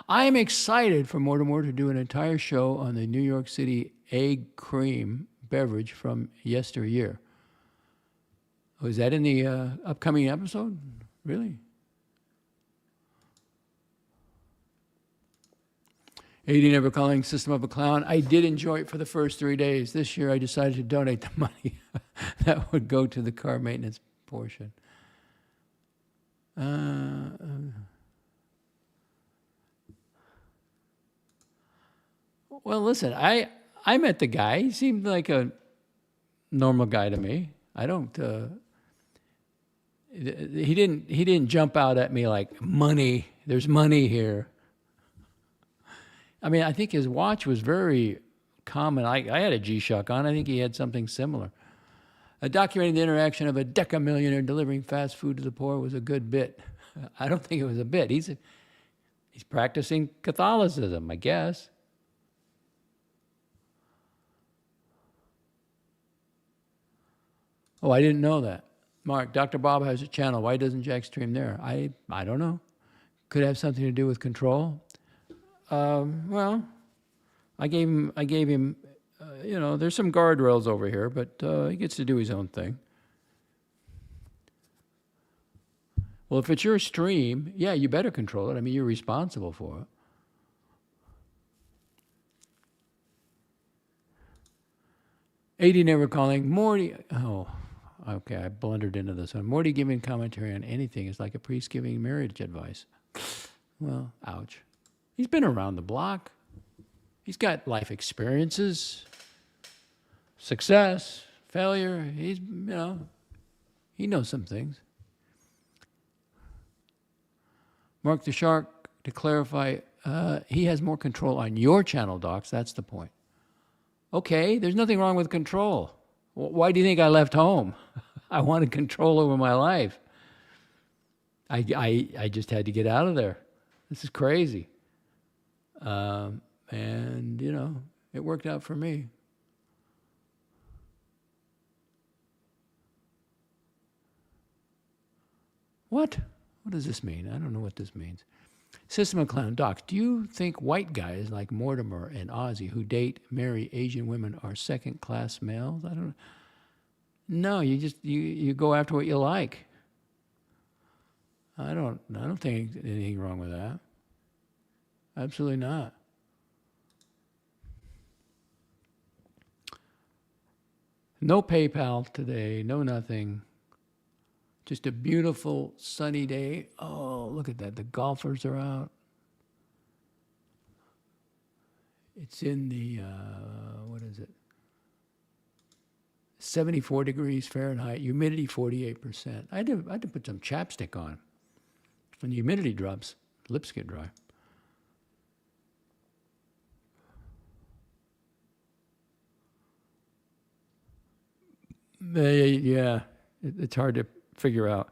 I am excited for Mortimer to do an entire show on the New York City egg cream beverage from yesteryear. Was that in the upcoming episode? Really? 80 Never Calling System of a Clown. I did enjoy it for the first 3 days. This year I decided to donate the money that would go to the car maintenance portion. Well, listen, I met the guy. He seemed like a normal guy to me. I don't. He didn't jump out at me like money. There's money here. I mean, I think his watch was very common. I had a G-Shock on. I think he had something similar. Documenting the interaction of a decamillionaire delivering fast food to the poor was a good bit. I don't think it was a bit. He's practicing Catholicism, I guess. Oh, I didn't know that. Mark, Dr. Bob has a channel. Why doesn't Jack stream there? I don't know. Could have something to do with control. Well, I gave him, there's some guardrails over here, but he gets to do his own thing. Well, if it's your stream, yeah, you better control it. I mean, you're responsible for it. AD Never Calling. Morty. Oh, okay, I blundered into this one. Morty giving commentary on anything is like a priest giving marriage advice. Well, ouch. He's been around the block. He's got life experiences, success, failure. He knows some things. Mark the Shark, to clarify, he has more control on your channel, Docs. That's the point. Okay, there's nothing wrong with control. Why do you think I left home? I wanted control over my life. I just had to get out of there. This is crazy. And, it worked out for me. What? What does this mean? I don't know what this means. System of Clown. Doc, do you think white guys like Mortimer and Ozzy who date, marry Asian women are second-class males? I don't know. No, you go after what you like. I don't think anything wrong with that. Absolutely not. No PayPal today, no nothing. Just a beautiful sunny day. Oh, look at that. The golfers are out. It's in the, 74 degrees Fahrenheit, humidity 48%. I had to put some chapstick on. When the humidity drops, lips get dry. Yeah, it's hard to figure out.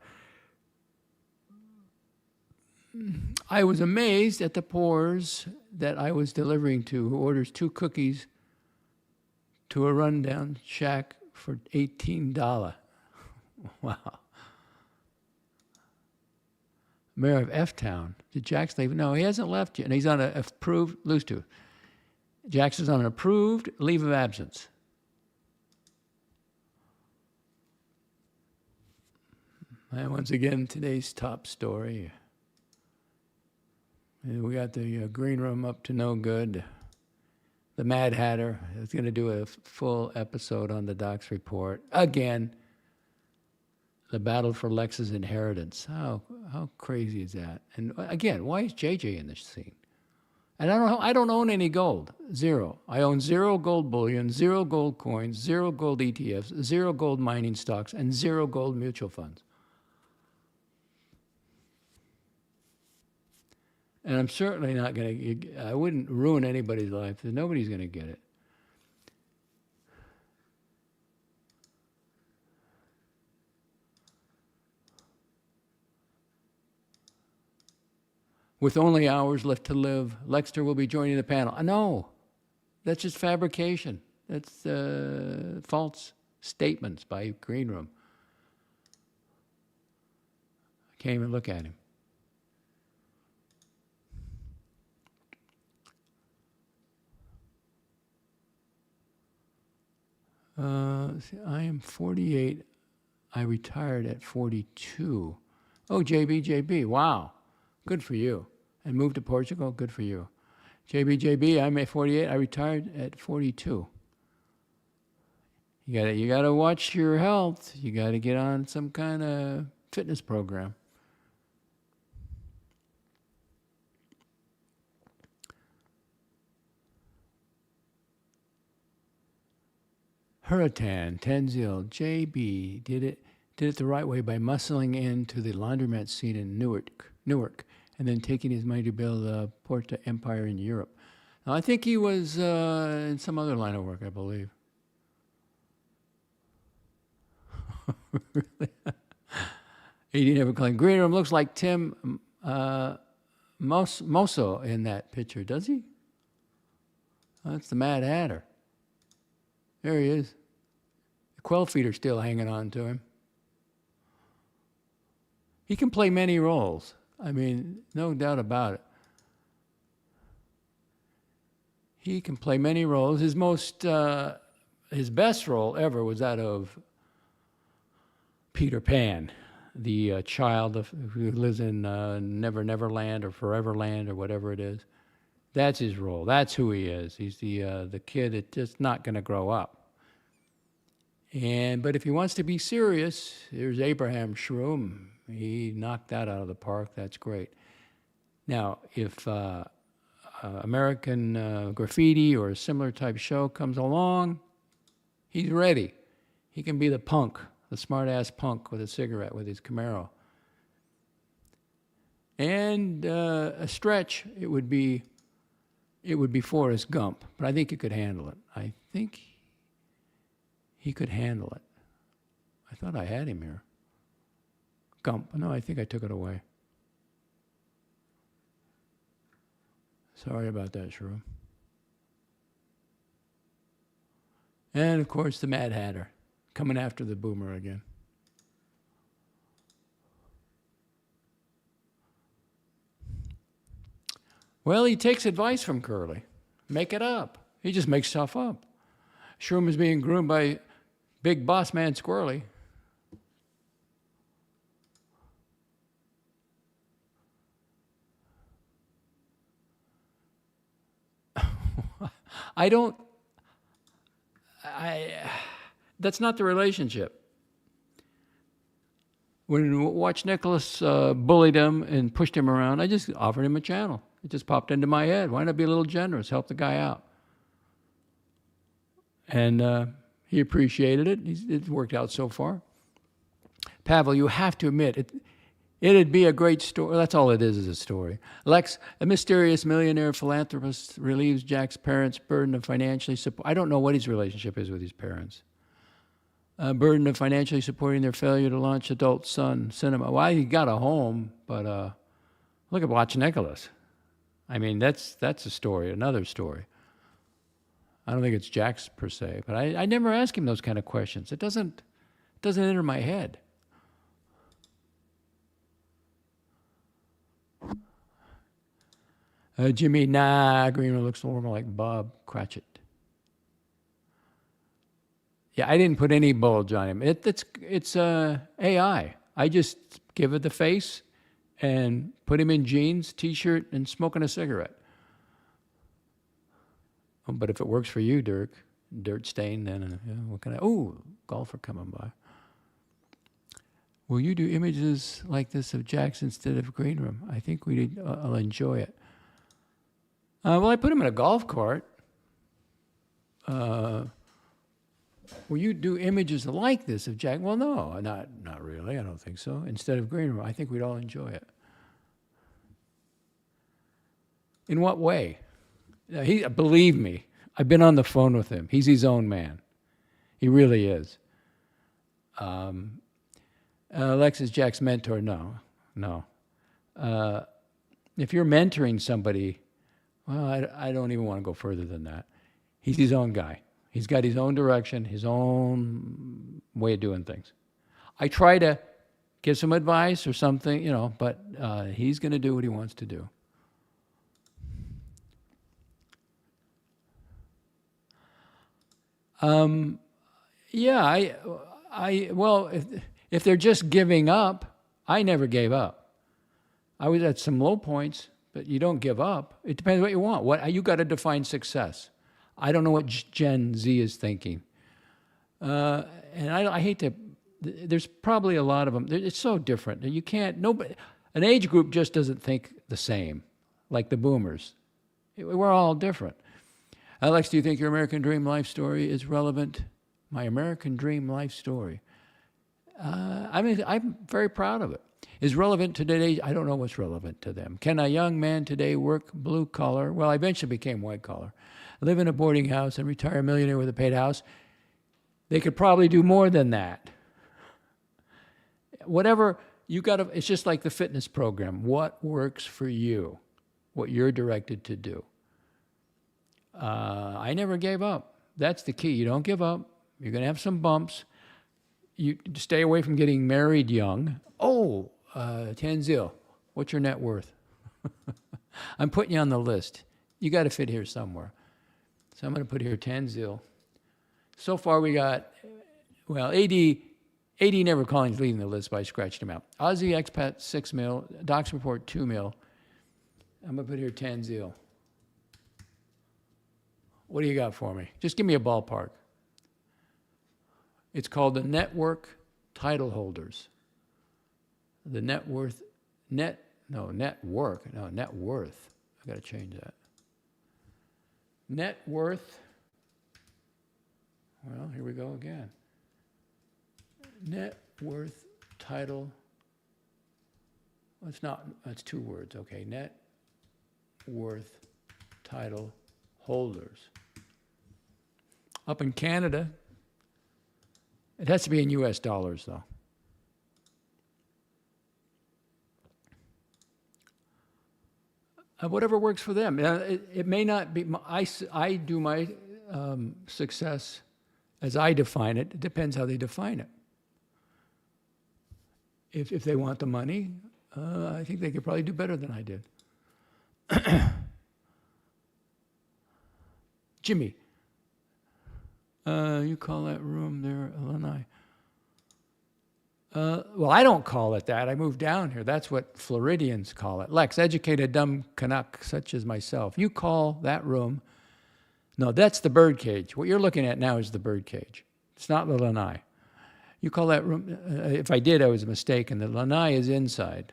I was amazed at the poors that I was delivering to, who orders 2 cookies to a rundown shack for $18. Wow. Mayor of F-Town. Did Jax leave? No, he hasn't left yet. And he's on an approved, loose tooth. Jax is on an approved leave of absence. And once again, today's top story. We got the green room up to no good. The MadHatter is going to do a full episode on the DOXXreport. Again, the battle for Lex's inheritance. How crazy is that? And again, why is JJ in this scene? And I don't own any gold. 0. I own 0 gold bullion, 0 gold coins, 0 gold ETFs, 0 gold mining stocks, and 0 gold mutual funds. And I'm certainly not going to, I wouldn't ruin anybody's life. Nobody's going to get it. With only hours left to live, Lexter will be joining the panel. No, that's just fabrication. That's false statements by Green Room. Can't even look at him. See, I am 48. I retired at 42. Oh, JB, wow. Good for you. And moved to Portugal? Good for you. JB, I'm at 48. I retired at 42. You gotta watch your health. You gotta get on some kind of fitness program. Hurratan, Tenzil, JB did it the right way by muscling into the laundromat scene in Newark, and then taking his money to build a Porta empire in Europe. Now, I think he was in some other line of work, I believe. Really? He didn't have a claim. GreenRoom looks like Tim Mosso in that picture, does he? Oh, that's the Mad Hatter. There he is. The quill feeder's still hanging on to him. He can play many roles. I mean, no doubt about it. He can play many roles. His best role ever was that of Peter Pan, the child who lives in Neverland or Foreverland or whatever it is. That's his role. That's who he is. He's the kid that's just not going to grow up. But if he wants to be serious, there's Abraham Shroom. He knocked that out of the park. That's great. Now, if American Graffiti or a similar type show comes along, he's ready. He can be the punk, the smart-ass punk with a cigarette with his Camaro. And a stretch, it would be Forrest Gump, but I think he could handle it. I think he could handle it. I thought I had him here. Gump. No, I think I took it away. Sorry about that, Shrew. And, of course, the Mad Hatter, coming after the boomer again. Well, he takes advice from Curly. Make it up. He just makes stuff up. Shroom is being groomed by big boss man Squirrely. That's not the relationship. When Watch Nicholas bullied him and pushed him around, I just offered him a channel. It just popped into my head. Why not be a little generous? Help the guy out. And he appreciated it. It's worked out so far. Pavel, you have to admit, it'd be a great story. That's all it is a story. Lex, a mysterious millionaire philanthropist, relieves Jack's parents' burden of financially support. I don't know what his relationship is with his parents. Burden of financially supporting their failure to launch Adult Son cinema. Well, he got a home, but look at Watch Nicholas. I mean, that's a story, another story. I don't think it's Jack's per se, but I never ask him those kind of questions. It doesn't enter my head. Jimmy, Greenwood looks more like Bob Cratchit. Yeah, I didn't put any bulge on him. It's AI. I just give it the face and put him in jeans, T-shirt, and smoking a cigarette. Oh, but if it works for you, Dirk, dirt stain, then what can I? Oh, golfer coming by. Will you do images like this of Jack's instead of GreenRoom? I think I'll enjoy it. Well, I put him in a golf cart. Will you do images like this of Jack? Well, no, not really. I don't think so. Instead of GreenRoom, I think we'd all enjoy it. In what way? Believe me, I've been on the phone with him. He's his own man. He really is. Lex is Jack's mentor. No. If you're mentoring somebody, well, I don't even want to go further than that. He's his own guy. He's got his own direction, his own way of doing things. I try to give some advice or something, but he's going to do what he wants to do. Yeah, well, if they're just giving up, I never gave up. I was at some low points, but you don't give up. It depends what you want. You got to define success. I don't know what Gen Z is thinking. And I hate to, there's probably a lot of them. It's so different. You can't, an age group just doesn't think the same, like the boomers. We're all different. Alex, do you think your American Dream life story is relevant? My American Dream life story. I'm very proud of it. Is relevant to today? I don't know what's relevant to them. Can a young man today work blue collar? Well, I eventually became white collar. Live in a boarding house and retire a millionaire with a paid house. They could probably do more than that. Whatever, it's just like the fitness program. What works for you? What you're directed to do. I never gave up. That's the key. You don't give up. You're going to have some bumps. You stay away from getting married young. Oh, Tanzil, what's your net worth? I'm putting you on the list. You got to fit here somewhere. So I'm going to put here Tanzil. So far we got, well, AD never calling's leading the list, but I scratched him out. Aussie expat 6 mil, DOXXreport 2 mil. I'm going to put here Tanzil. What do you got for me? Just give me a ballpark. It's called the network title holders. The net worth. I got to change that. Net worth. Well, here we go again. Net worth title. It's 2 words. Okay, net worth title holders. Up in Canada, it has to be in US dollars, though. Whatever works for them. It may not be, I do my success as I define it. It depends how they define it. If they want the money, I think they could probably do better than I did. Jimmy, you call that room there Illinois? Well, I don't call it that. I moved down here. That's what Floridians call it. Lex, educated dumb Canuck such as myself. You call that room, no, that's the bird cage. What you're looking at now is the bird cage. It's not the lanai. You call that room, if I did, I was mistaken. The lanai is inside.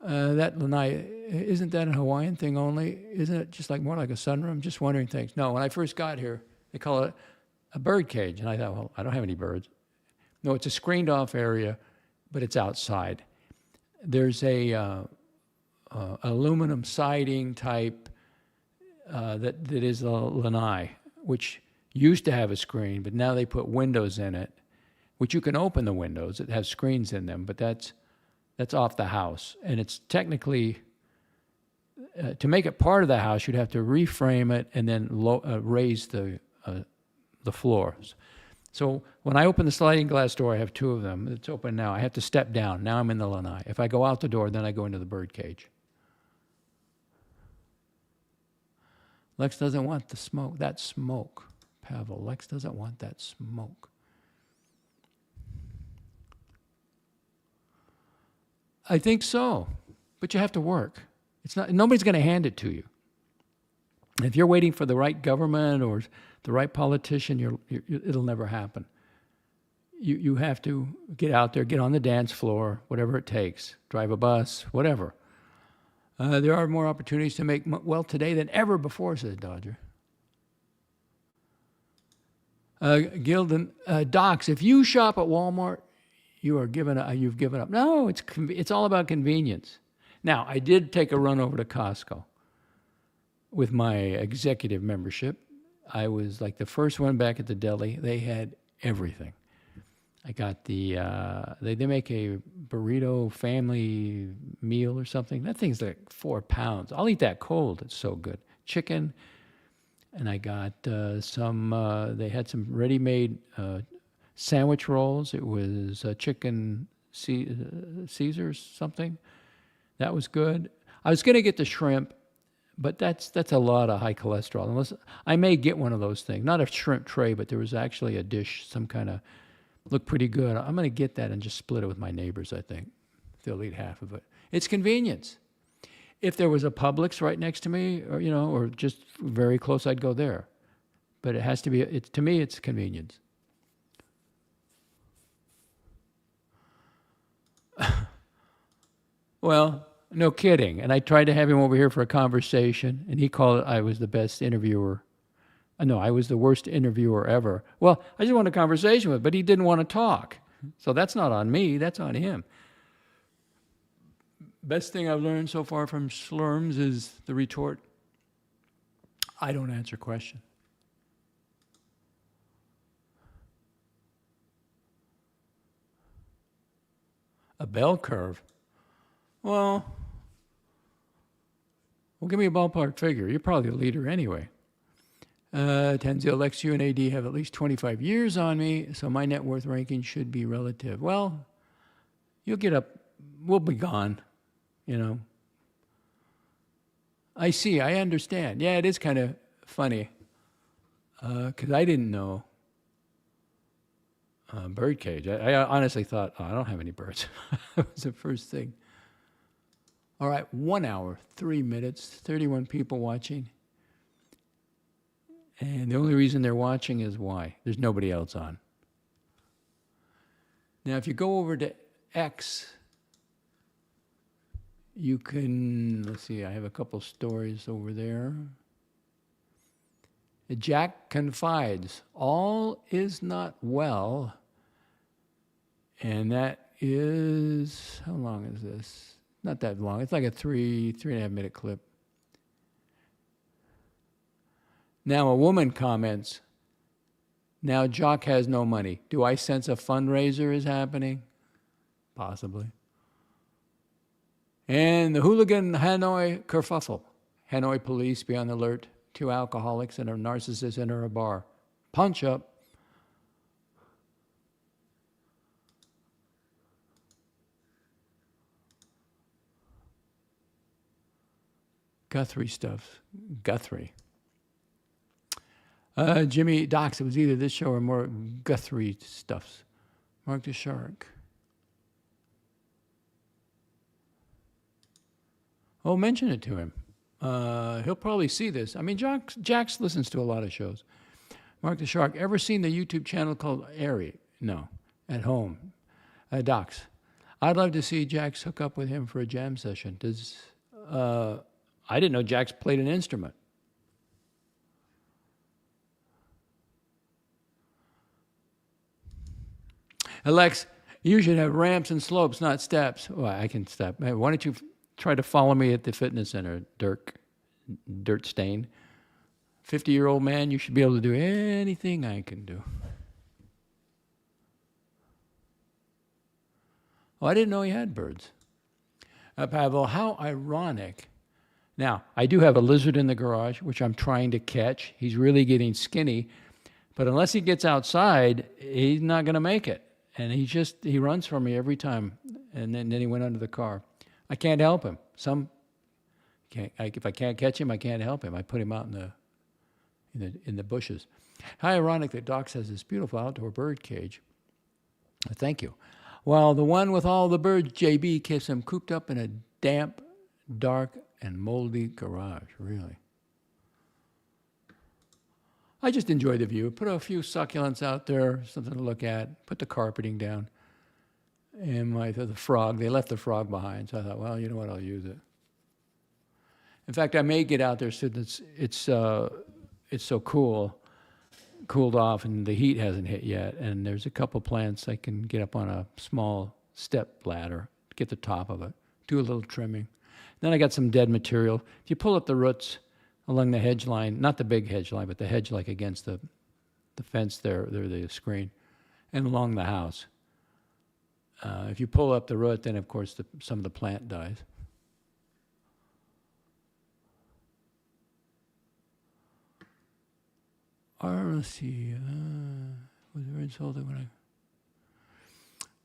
That lanai, isn't that a Hawaiian thing only? Isn't it just like more like a sunroom? Just wondering things. No, when I first got here, they call it a bird cage. And I thought, well, I don't have any birds. No, it's a screened off area, but it's outside. There's a aluminum siding type that is a lanai, which used to have a screen, but now they put windows in it, which you can open the windows. It has screens in them, but that's off the house. And it's technically, to make it part of the house, you'd have to reframe it and then raise the floors. So when I open the sliding glass door, I have 2 of them. It's open now. I have to step down. Now I'm in the lanai. If I go out the door, then I go into the bird cage. Lex doesn't want the smoke. That smoke, Pavel. Lex doesn't want that smoke. I think so, but you have to work. Nobody's going to hand it to you. If you're waiting for the right government or the right politician, it'll never happen. You have to get out there, get on the dance floor, whatever it takes, drive a bus, whatever. There are more opportunities to make wealth today than ever before, says Dodger. Gilden, Docs, if you shop at Walmart, you've given up. No, it's all about convenience. Now, I did take a run over to Costco with my executive membership. I was like the first one back at the deli. They had everything. I got they make a burrito family meal or something. That thing's like 4 pounds. I'll eat that cold. It's so good. Chicken. And I got they had some ready-made sandwich rolls. It was chicken Caesar something. That was good. I was going to get the shrimp, but that's a lot of high cholesterol. Unless I may get one of those things, not a shrimp tray, but there was actually a dish, some kind of looked pretty good. I'm going to get that and just split it with my neighbors. I think they'll eat half of it. It's convenience. If there was a Publix right next to me, or or just very close, I'd go there. But it has to be. To me, it's convenience. Well, no kidding. And I tried to have him over here for a conversation, and he called it I was the best interviewer. No, I was the worst interviewer ever. Well, I just wanted a conversation with him, but he didn't want to talk. So that's not on me, that's on him. Best thing I've learned so far from Slurms is the retort, I don't answer questions. A bell curve? Well, give me a ballpark figure. You're probably a leader anyway. Tenzil, Lex, you and AD have at least 25 years on me, so my net worth ranking should be relative. Well, you'll get up. We'll be gone, I see. I understand. Yeah, it is kind of funny because I didn't know birdcage. I honestly thought, I don't have any birds. That was the first thing. All right, 1 hour, 3 minutes, 31 people watching. And the only reason they're watching is why? There's nobody else on. Now, if you go over to X, you can, let's see, I have a couple stories over there. Jack confides, all is not well. And that is, how long is this? Not that long. It's like a 3.5 minute clip. Now a woman comments, now Jock has no money. Do I sense a fundraiser is happening? Possibly. And the hooligan Hanoi kerfuffle. Hanoi police be on the alert. 2 alcoholics and a narcissist enter a bar. Punch up. Guthrie stuff. Guthrie. Jimmy Docs, it was either this show or more Guthrie stuffs. Mark the Shark. Oh, mention it to him. He'll probably see this. I mean, Jax listens to a lot of shows. Mark the Shark. Ever seen the YouTube channel called Airy? No. At home. Docs. I'd love to see Jax hook up with him for a jam session. I didn't know Jax played an instrument. Alex, you should have ramps and slopes, not steps. Well, I can step. Hey, why don't you try to follow me at the fitness center, Dirt Stain? 50-year-old man, you should be able to do anything I can do. Oh, I didn't know he had birds. Pavel, how ironic. Now, I do have a lizard in the garage, which I'm trying to catch. He's really getting skinny. But unless he gets outside, he's not going to make it. And he runs from me every time. And then he went under the car. I can't help him. If I can't catch him, I can't help him. I put him out in the bushes. How ironic that Docs has this beautiful outdoor bird cage. Thank you. While the one with all the birds, JB, keeps him cooped up in a damp, dark, and moldy garage. Really. I just enjoy the view. Put a few succulents out there, something to look at. Put the carpeting down. And the frog, they left the frog behind. So I thought, well, you know what, I'll use it. In fact, I may get out there since it's so cooled off and the heat hasn't hit yet. And there's a couple plants I can get up on a small step ladder, get the top of it, do a little trimming. Then I got some dead material. If you pull up the roots along the hedge line, not the big hedge line, but the hedge like against the fence there, the screen, and along the house. If you pull up the root, then of course some of the plant dies. Or let's see, was there insulted when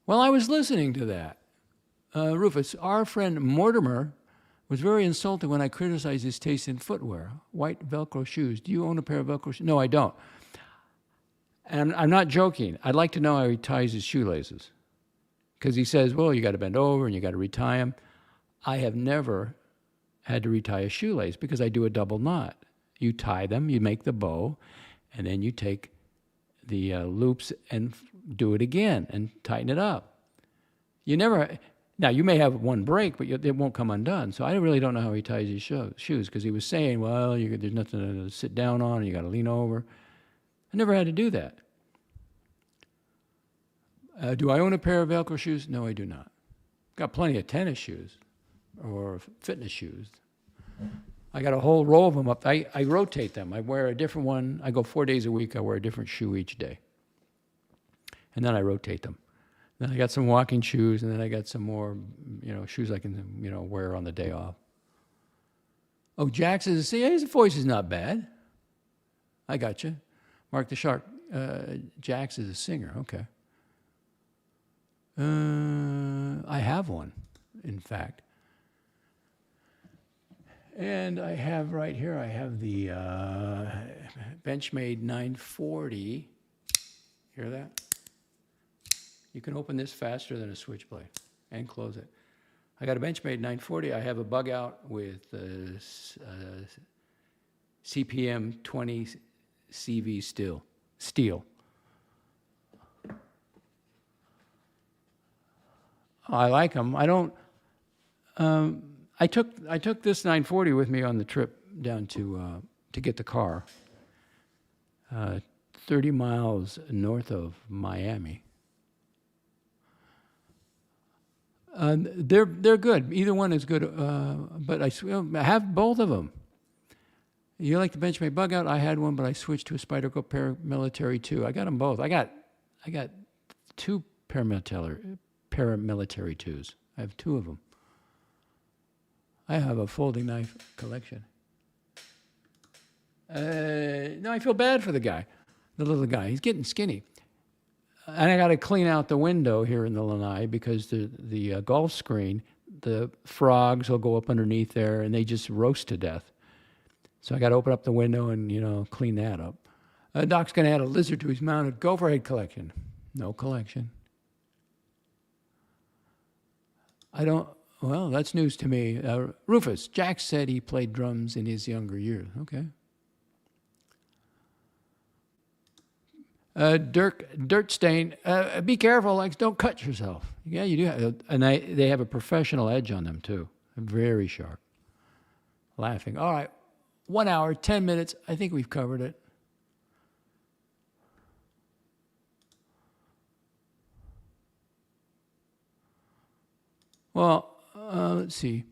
Well, I was listening to that. Rufus, our friend Mortimer was very insulted when I criticized his taste in footwear. White Velcro shoes. Do you own a pair of Velcro shoes? No, I don't. And I'm not joking. I'd like to know how he ties his shoelaces. Because he says, well, you got to bend over and you got to retie them. I have never had to retie a shoelace because I do a double knot. You tie them, you make the bow, and then you take the loops and do it again and tighten it up. You never... Now, you may have one break, but it won't come undone. So I really don't know how he ties his shoes, because he was saying, well, there's nothing to sit down on, and you got to lean over. I never had to do that. Do I own a pair of Velcro shoes? No, I do not. Got plenty of tennis shoes or fitness shoes. I got a whole row of them up. I rotate them. I wear a different one. I go 4 days a week. I wear a different shoe each day. And then I rotate them. Then I got some walking shoes, and then I got some more, shoes I can, wear on the day off. Oh, Jack says, see, his voice is not bad. I got you. Mark the Shark. Jax is a singer. Okay. I have one, in fact. And I have right here, I have the Benchmade 940. Hear that? You can open this faster than a switchblade and close it. I got a Benchmade 940. I have a bug out with CPM 20 CV steel. I like them. I don't. I took this 940 with me on the trip down to get the car. 30 miles north of Miami. They're good. Either one is good, but I have both of them. You like the Benchmade bug out? I had one, but I switched to a Spyderco Paramilitary 2. I got them both. I got two Paramilitary 2s. I have two of them. I have a folding knife collection. No, I feel bad for the guy, the little guy. He's getting skinny. And I got to clean out the window here in the lanai because the golf screen, the frogs will go up underneath there and they just roast to death. So I got to open up the window and, clean that up. Doc's going to add a lizard to his mounted gopher head collection. No collection. Well, that's news to me. Rufus, Jack said he played drums in his younger years. Okay. Dirt Stain, be careful, Lex, don't cut yourself. Yeah, you do. And they have a professional edge on them, too. Very sharp. Laughing. All right, 1 hour, 10 minutes. I think we've covered it. Well, let's see.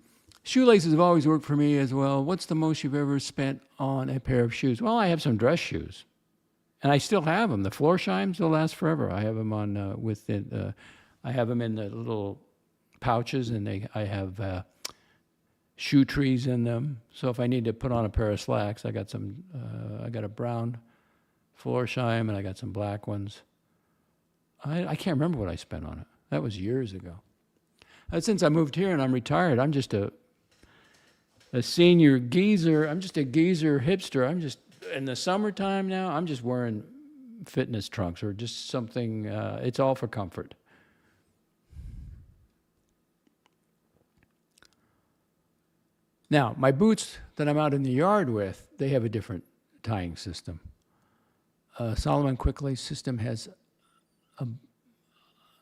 Shoelaces have always worked for me as well. What's the most you've ever spent on a pair of shoes? Well, I have some dress shoes. And I still have them. The Florsheim's will last forever. I have them on I have them in the little pouches, and I have shoe trees in them. So if I need to put on a pair of slacks, I got some. I got a brown Florsheim, and I got some black ones. I can't remember what I spent on it. That was years ago. Since I moved here and I'm retired, I'm just a senior geezer. I'm just a geezer hipster. I'm just. In the summertime now, I'm just wearing fitness trunks or just something. It's all for comfort. Now, my boots that I'm out in the yard with, they have a different tying system. Solomon Quickly's system has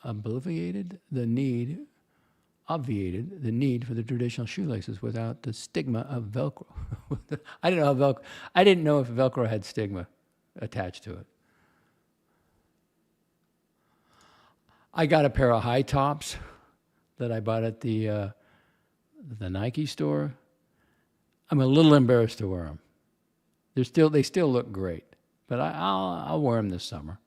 obviated the need for the traditional shoelaces without the stigma of Velcro. I didn't know if Velcro had stigma attached to it. I got a pair of high tops that I bought at the Nike store. I'm a little embarrassed to wear them. They still look great, but I'll wear them this summer.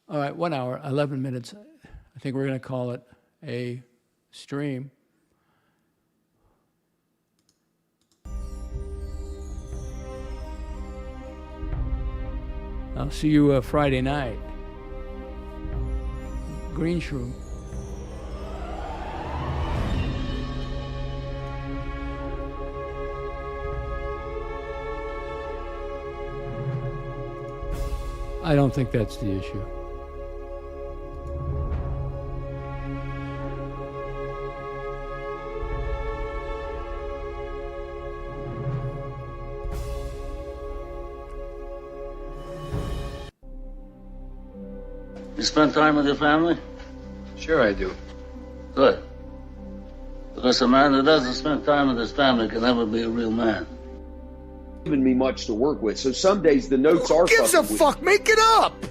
All right, 1 hour, 11 minutes. I think we're going to call it a stream. I'll see you Friday night. GreenShroom. I don't think that's the issue. You spend time with your family? Sure I do. Good. Because a man who doesn't spend time with his family can never be a real man. Given me much to work with. So some days the notes are. Who gives a fucking fuck? Make it up.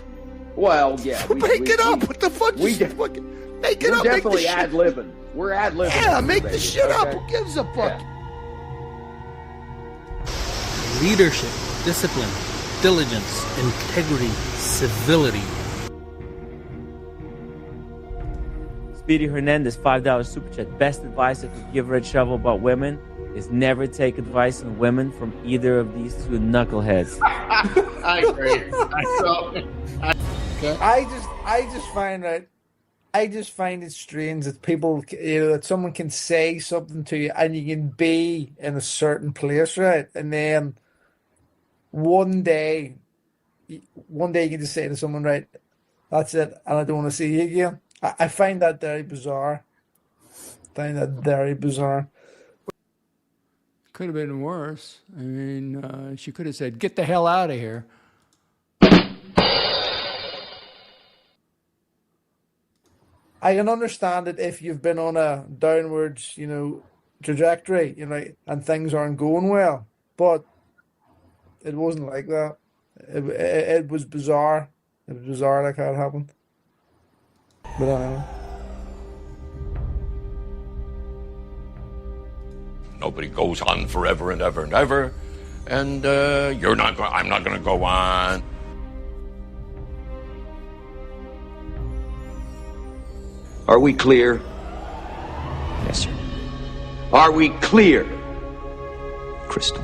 Well, yeah. Make it up. What the fuck? We fucking make it we're up. definitely make the ad libbing. We're ad libbing. Yeah, make the shit up. Who gives a fuck? Leadership, discipline, diligence, integrity, civility. Speedy Hernandez, $5 super chat. Best advice I could give Red Shovel about women is never take advice on women from either of these two knuckleheads. I agree. I just find it strange that people, that someone can say something to you and you can be in a certain place, right? And then one day you can just say to someone, right, that's it, and I don't want to see you again. I find that very bizarre. Could have been worse. I mean, she could have said, "Get the hell out of here." I can understand it if you've been on a downwards, trajectory, and things aren't going well. But it wasn't like that. It was bizarre. It was bizarre, like how it happened. But anyway. Nobody goes on forever and ever and ever, and you're not. I'm not going to go on. Are we clear? Yes, sir. Are we clear? Crystal.